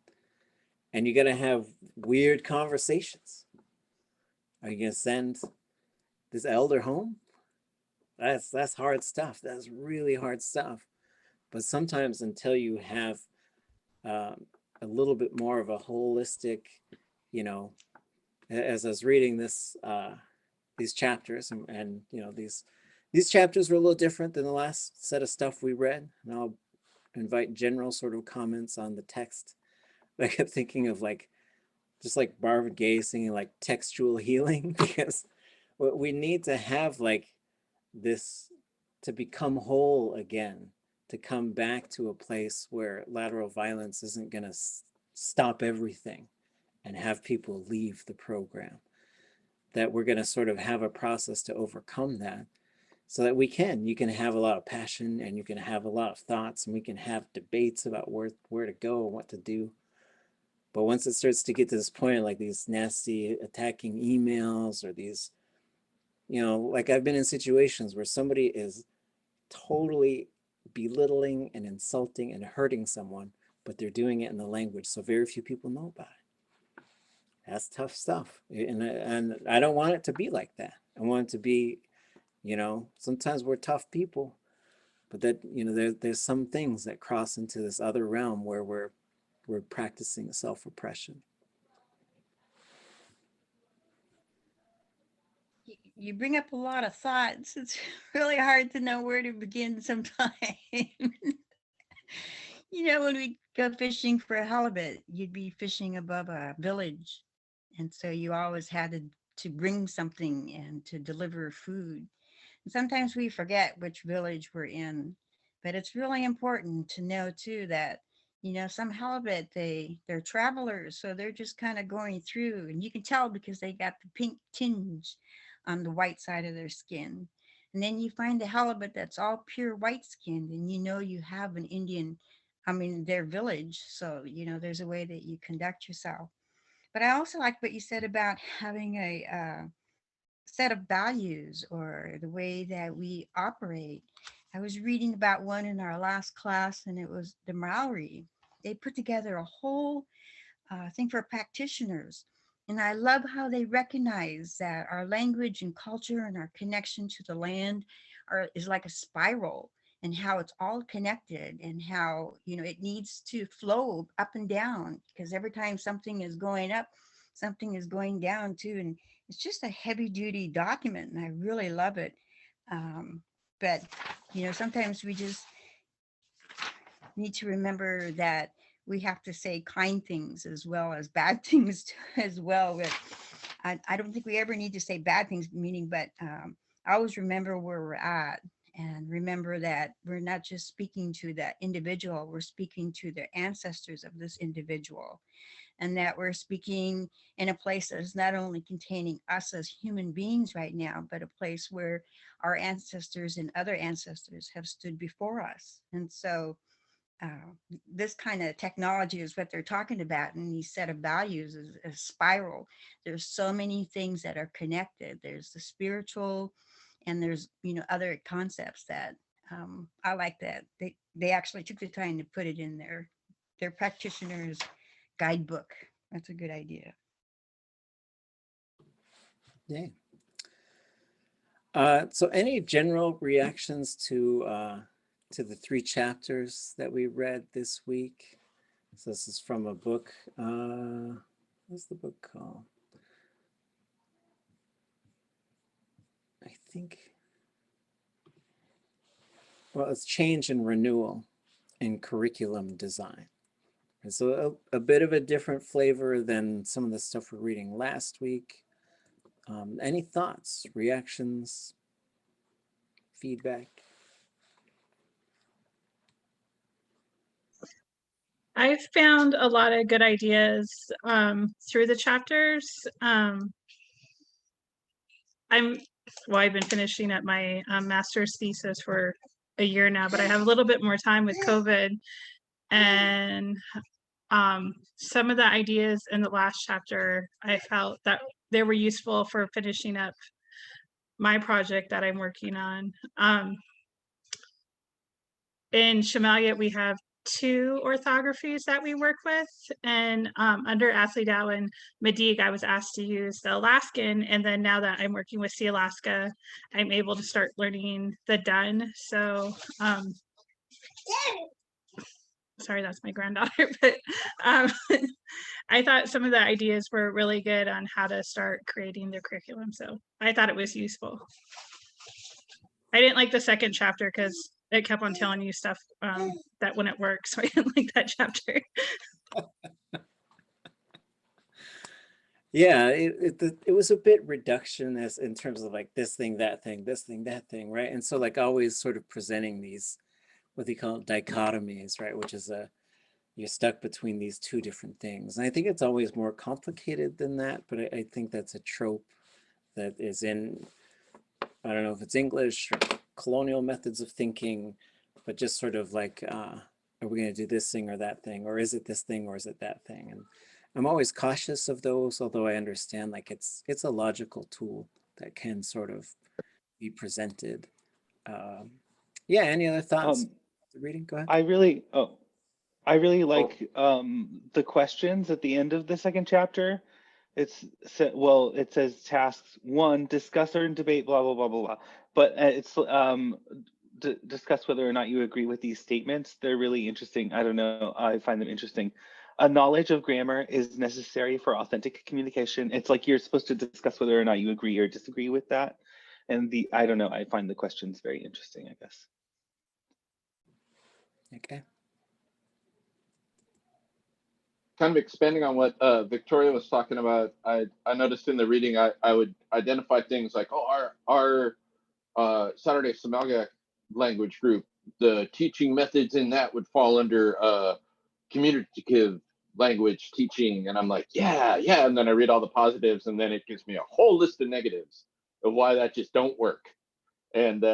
And you got to have weird conversations. Are you going to send this elder home? That's hard stuff. That's really hard stuff. But sometimes until you have a little bit more of a holistic, you know, as I was reading these chapters, and you know, these chapters were a little different than the last set of stuff we read. And I'll invite general sort of comments on the text. I kept thinking of like, just like Marvin Gaye singing like textual healing, because we need to have like this to become whole again, to come back to a place where lateral violence isn't going to stop everything and have people leave the program, that we're going to sort of have a process to overcome that, so that you can have a lot of passion, and you can have a lot of thoughts, and we can have debates about where to go and what to do. But once it starts to get to this point, like these nasty attacking emails, or these, you know, like I've been in situations where somebody is totally belittling and insulting and hurting someone, but they're doing it in the language so very few people know about it. That's tough stuff. And I don't want it to be like that. I want it to be, you know, sometimes we're tough people, but that, you know, there's some things that cross into this other realm where we're practicing self-oppression. You bring up a lot of thoughts. It's really hard to know where to begin sometimes. You know, when we go fishing for halibut, you'd be fishing above a village. And so you always had to bring something and to deliver food. And sometimes we forget which village we're in, but it's really important to know too that, you know, some halibut, they're travelers. So they're just kind of going through, and you can tell because they got the pink tinge on the white side of their skin. And then you find the halibut that's all pure white skinned, and you know you have an Indian, I mean, their village. So, you know, there's a way that you conduct yourself. But I also like what you said about having a set of values or the way that we operate. I was reading about one in our last class, and it was the Maori. They put together a whole thing for practitioners. And I love how they recognize that our language and culture and our connection to the land is like a spiral, and how it's all connected, and how, you know, it needs to flow up and down, because every time something is going up, something is going down too. And it's just a heavy duty document, and I really love it. But, you know, sometimes we just need to remember that we have to say kind things as well as bad things as well. But I don't think we ever need to say bad things, meaning, but I always remember where we're at, and remember that we're not just speaking to that individual, we're speaking to the ancestors of this individual, and that we're speaking in a place that is not only containing us as human beings right now, but a place where our ancestors and other ancestors have stood before us. And so this kind of technology is what they're talking about, and these set of values is a spiral. There's so many things that are connected. There's the spiritual, and there's, you know, other concepts that I like that they actually took the time to put it in their practitioners guidebook. That's a good idea. Yeah. So any general reactions to the 3 chapters that we read this week? So this is from a book. What's the book called? I think, well, it's Change and Renewal in Curriculum Design. And so a bit of a different flavor than some of the stuff we're reading last week. Any thoughts, reactions, feedback? I've found a lot of good ideas through the chapters. I've been finishing up my master's thesis for a year now, but I have a little bit more time with COVID, and some of the ideas in the last chapter, I felt that they were useful for finishing up my project that I'm working on. In Shamalia, we have 2 orthographies that we work with, and under Ashley Dow and Medigue, I was asked to use the Alaskan, and then now that I'm working with Alaska, I'm able to start learning the Dun. So sorry, that's my granddaughter, but I thought some of the ideas were really good on how to start creating the curriculum, so I thought it was useful. I didn't like the second chapter because it kept on telling you stuff that wouldn't work, so I didn't like that chapter. Yeah, it was a bit reductionist in terms of like this thing, that thing, this thing, that thing, right? And so like always sort of presenting these, what they call dichotomies, right? Which is you're stuck between these 2 different things. And I think it's always more complicated than that, but I think that's a trope that is in, I don't know if it's English or colonial methods of thinking, but just sort of like, are we going to do this thing or that thing? Or is it this thing or is it that thing? And I'm always cautious of those, although I understand like it's a logical tool that can sort of be presented. Yeah, any other thoughts? Reading, go ahead. I really like the questions at the end of the second chapter. Well, it says tasks 1, discuss or debate, blah, blah, blah, blah, blah. But it's discuss whether or not you agree with these statements. They're really interesting. I don't know. I find them interesting. A knowledge of grammar is necessary for authentic communication. It's like you're supposed to discuss whether or not you agree or disagree with that. And I don't know. I find the questions very interesting, I guess. Okay. Kind of expanding on what Victoria was talking about, I noticed in the reading, I would identify things like, oh, our Saturday Samalgak language group, the teaching methods in that would fall under communicative language teaching. And I'm like, yeah. And then I read all the positives, and then it gives me a whole list of negatives of why that just don't work. And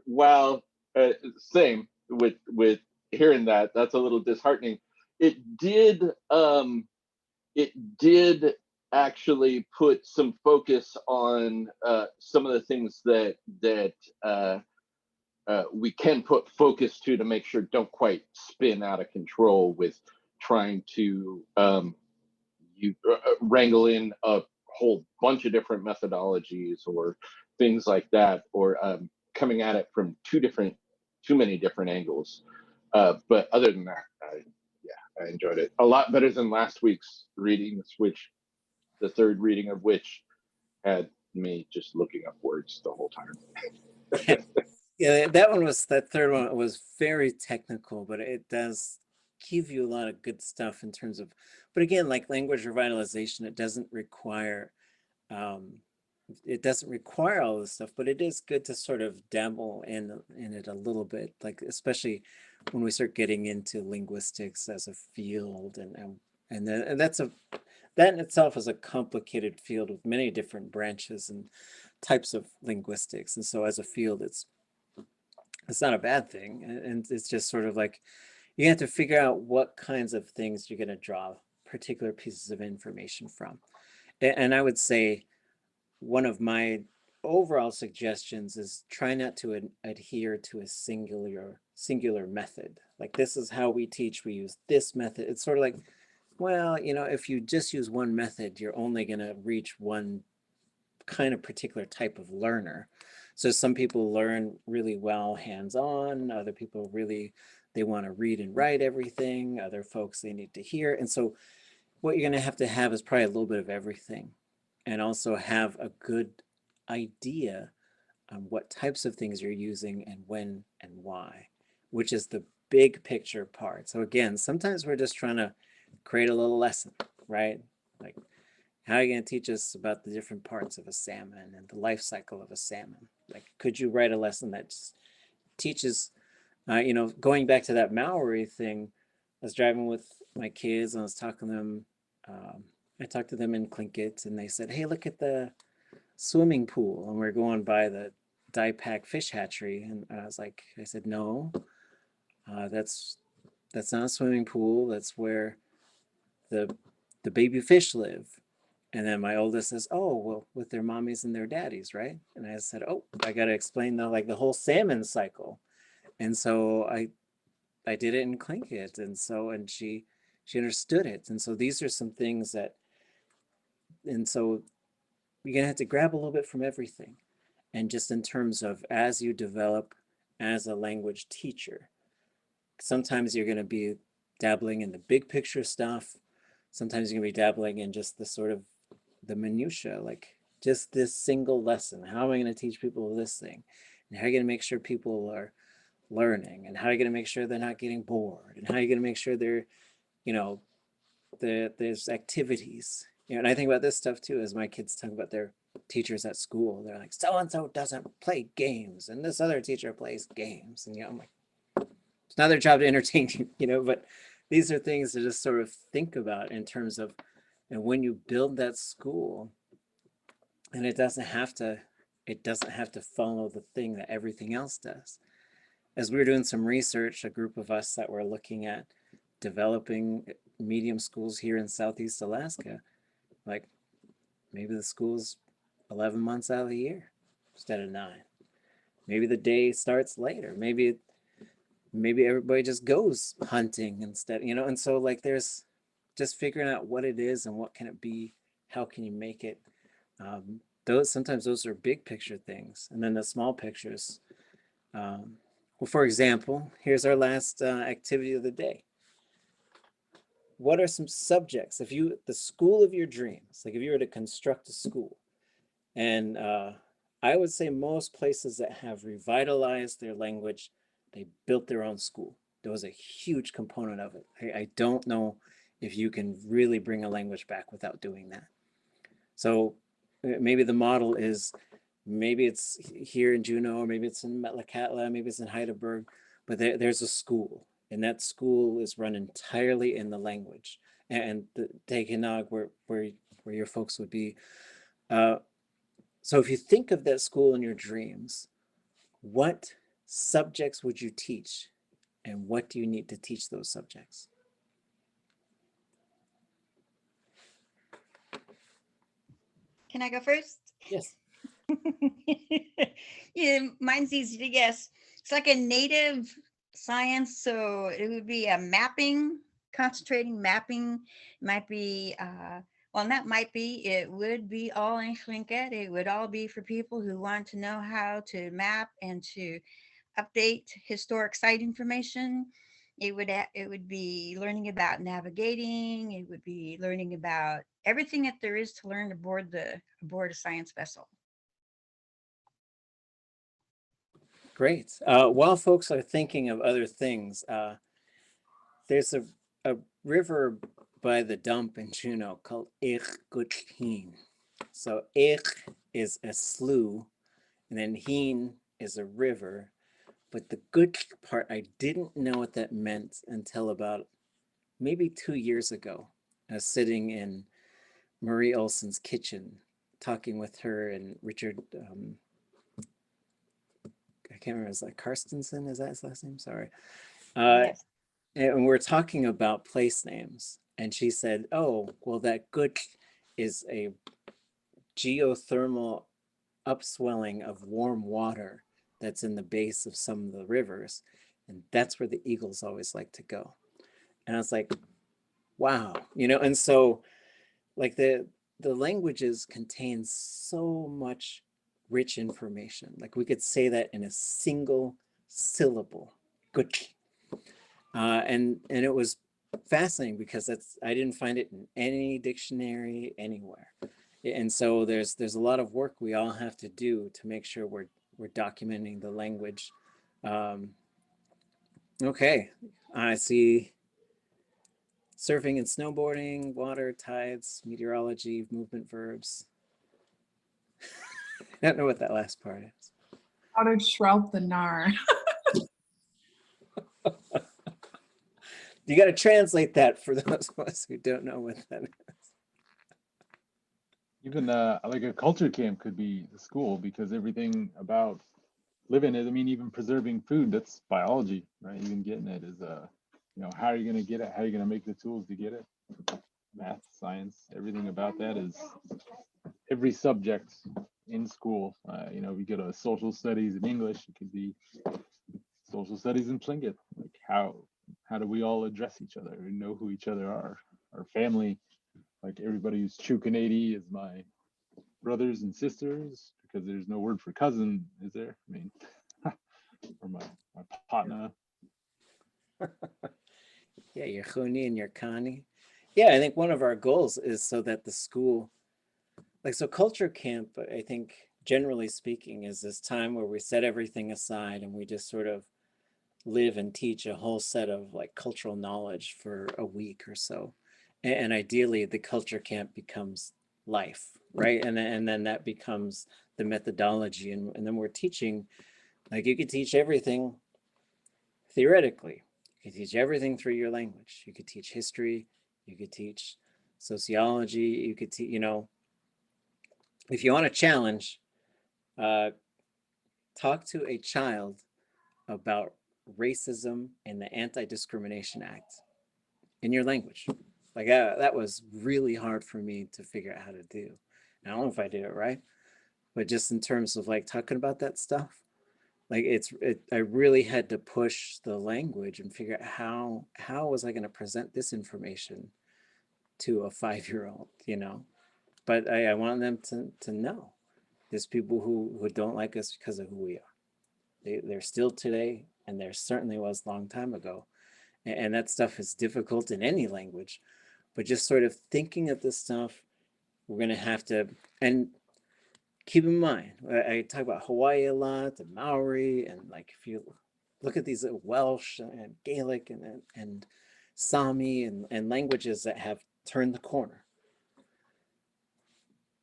while same with hearing that, that's a little disheartening. It did actually put some focus on some of the things that we can put focus to make sure don't quite spin out of control with trying to wrangle in a whole bunch of different methodologies or things like that, or coming at it from too many different angles. But other than that, I enjoyed it a lot better than last week's readings, which the third reading of which had me just looking up words the whole time. Yeah, that third one was very technical, but it does give you a lot of good stuff in terms of, but again, like language revitalization, it doesn't require all this stuff, but it is good to sort of dabble in it a little bit, like especially when we start getting into linguistics as a field, and that in itself is a complicated field with many different branches and types of linguistics, and so as a field, it's not a bad thing, and it's just sort of like you have to figure out what kinds of things you're going to draw particular pieces of information from, and I would say one of my overall suggestions is try not to adhere to a singular method. Like, this is how we teach, we use this method. It's sort of like, well, if you just use one method, you're only going to reach one kind of particular type of learner. So some people learn really well hands-on, other people they want to read and write everything, other folks, they need to hear. And so what you're going to have is probably a little bit of everything, and also have a good idea on what types of things you're using and when and why, which is the big picture part. So again, sometimes we're just trying to create a little lesson, right? Like, how are you going to teach us about the different parts of a salmon and the life cycle of a salmon? Like, could you write a lesson that just teaches, going back to that Maori thing, I was driving with my kids and I was talking to them, I talked to them in Tlingit, and they said, hey, look at the swimming pool. And we're going by the Diepack fish hatchery. And I said, no, that's not a swimming pool. That's where the baby fish live. And then my oldest says, oh, well, with their mommies and their daddies, right? And I said, oh, I got to explain the whole salmon cycle. And so I did it in Tlingit. And she understood it. And so these are some things and so you're going to have to grab a little bit from everything. And just in terms of, as you develop as a language teacher, sometimes you're going to be dabbling in the big picture stuff. Sometimes you're going to be dabbling in just the sort of the minutia, like just this single lesson. How am I going to teach people this thing? And how are you going to make sure people are learning? And how are you going to make sure they're not getting bored? And how are you going to make sure they're, there's activities? And I think about this stuff too, as my kids talk about their teachers at school. They're like, so-and-so doesn't play games, and this other teacher plays games. And I'm like, it's not their job to entertain you, but these are things to just sort of think about in terms of, and when you build that school, and it doesn't have to follow the thing that everything else does. As we were doing some research, a group of us that were looking at developing medium schools here in Southeast Alaska, like maybe the school's 11 months out of the year instead of 9. Maybe the day starts later. Maybe everybody just goes hunting instead, and so like there's just figuring out what it is and what can it be how can you make it? Sometimes those are big picture things, and then the small pictures. Well, for example, here's our last activity of the day. What are some subjects, the school of your dreams, like if you were to construct a school, and I would say most places that have revitalized their language, they built their own school. There was a huge component of it. I don't know if you can really bring a language back without doing that. So maybe the model is, maybe it's here in Juneau, or maybe it's in Metlakatla, maybe it's in Heidelberg, but there's a school, and that school is run entirely in the language. And the Tekinag, where your folks would be. So if you think of that school in your dreams, what subjects would you teach, and what do you need to teach those subjects? Can I go first? Yes. Yeah, mine's easy to guess. It's like a native science, so it would be a mapping, concentrating mapping. Might be well, not might be, it would be all in Schlinket. It would all be for people who want to know how to map and to update historic site information. It would be learning about navigating. It would be learning about everything that there is to learn aboard a science vessel. Great. While folks are thinking of other things, there's a river by the dump in Juneau called Ich Guthin. So Ich is a slough, and then Heen is a river. But the good part, I didn't know what that meant until about maybe 2 years ago. I was sitting in Marie Olson's kitchen, talking with her and Richard, I can't remember, is that Karstensen? Is that his last name? Sorry. Yes. And we're talking about place names. And she said, oh, well, that good is a geothermal upswelling of warm water that's in the base of some of the rivers. And that's where the eagles always like to go. And I was like, wow, and so like the languages contain so much rich information. Like we could say that in a single syllable, good. And it was fascinating because I didn't find it in any dictionary anywhere. And so there's a lot of work we all have to do to make sure we're documenting the language. Okay, I see surfing and snowboarding, water, tides, meteorology, movement verbs. I don't know what that last part is. How to shroud the Nar. You got to translate that for those of us who don't know what that is. Even like a culture camp could be the school, because everything about living it, I mean, even preserving food, that's biology, right? Even getting it is, how are you going to get it? How are you going to make the tools to get it? Math, science, everything about that is every subject in school. We get a social studies in English, it could be social studies in Tlingit. Like how do we all address each other and know who each other are? Our family, like everybody who's true Canadian is my brothers and sisters, because there's no word for cousin, is there? I mean, or my partner. Yeah, your Chuni and your Kani. Yeah, I think one of our goals is so that the school, so culture camp, I think generally speaking, is this time where we set everything aside and we just sort of live and teach a whole set of like cultural knowledge for a week or so. And ideally the culture camp becomes life, right? And then that becomes the methodology. And then we're teaching, like you could teach everything theoretically. You could teach everything through your language. You could teach history, you could teach sociology, you could teach, if you want a challenge, talk to a child about racism and the Anti-Discrimination Act in your language. Like that was really hard for me to figure out how to do. I don't know if I did it right, but just in terms of like talking about that stuff, like I really had to push the language and figure out how was I going to present this information to a 5-year-old, but I want them to know there's people who don't like us because of who we are. They're still today, and there certainly was a long time ago. And that stuff is difficult in any language, but just sort of thinking of this stuff, we're going to have to, and keep in mind, I talk about Hawaii a lot, the Maori, and like if you look at these Welsh and Gaelic and Sami and languages that have turned the corner.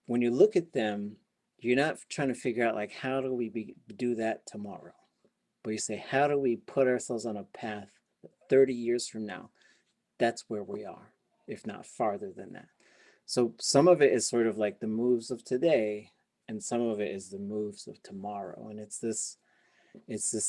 When you look at them, you're not trying to figure out like, how do we do that tomorrow? But you say, how do we put ourselves on a path 30 years from now? That's where we are, if not farther than that. So some of it is sort of like the moves of today, and some of it is the moves of tomorrow. And it's this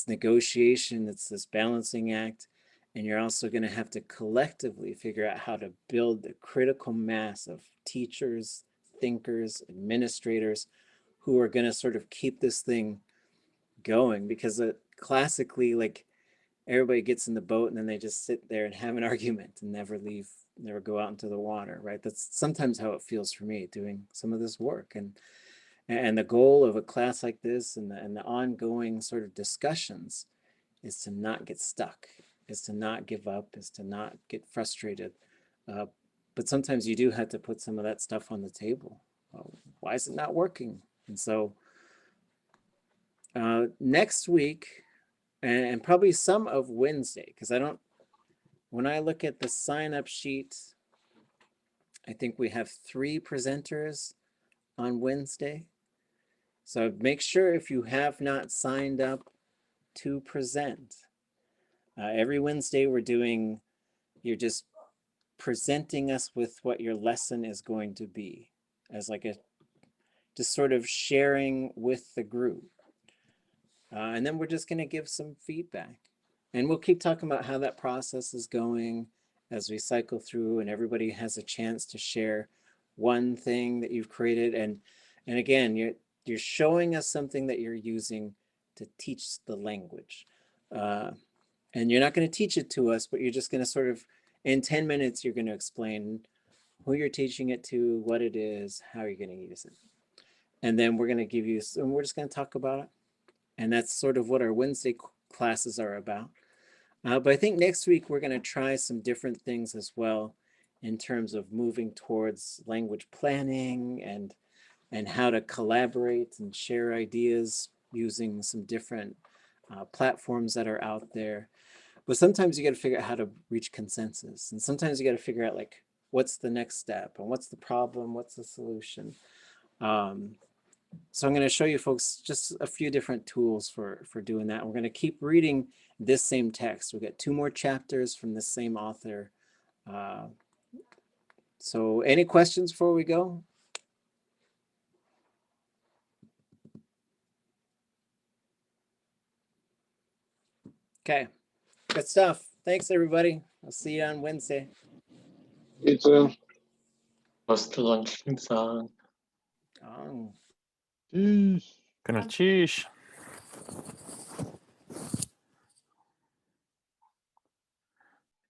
negotiation, it's this balancing act. And you're also going to have to collectively figure out how to build a critical mass of teachers, thinkers, administrators who are going to sort of keep this thing going, because classically, like, everybody gets in the boat and then they just sit there and have an argument and never leave, never go out into the water, right? That's sometimes how it feels for me doing some of this work. And the goal of a class like this and the ongoing sort of discussions is to not get stuck, is to not give up, is to not get frustrated. But sometimes you do have to put some of that stuff on the table. Why is it not working? And so next week, and probably some of Wednesday, because when I look at the sign up sheet, I think we have 3 presenters on Wednesday. So make sure if you have not signed up to present, every Wednesday you're just presenting us with what your lesson is going to be, as like just sort of sharing with the group. And then we're just going to give some feedback. And we'll keep talking about how that process is going as we cycle through, and everybody has a chance to share one thing that you've created. And again, you're showing us something that you're using to teach the language. And you're not going to teach it to us, but you're just going to sort of, in 10 minutes, you're going to explain who you're teaching it to, what it is, how you're going to use it. And then we're going to give you, and we're just going to talk about it. And that's sort of what our Wednesday classes are about. But I think next week we're going to try some different things as well in terms of moving towards language planning and how to collaborate and share ideas using some different platforms that are out there. But sometimes you got to figure out how to reach consensus. And sometimes you got to figure out like, what's the next step and what's the problem, what's the solution. So I'm going to show you folks just a few different tools for doing that. We're going to keep reading this same text. We've got 2 more chapters from the same author. So any questions before we go? Okay, good stuff. Thanks, everybody. I'll see you on Wednesday. It's Hasta lunch song. Oh. Gonna cheese.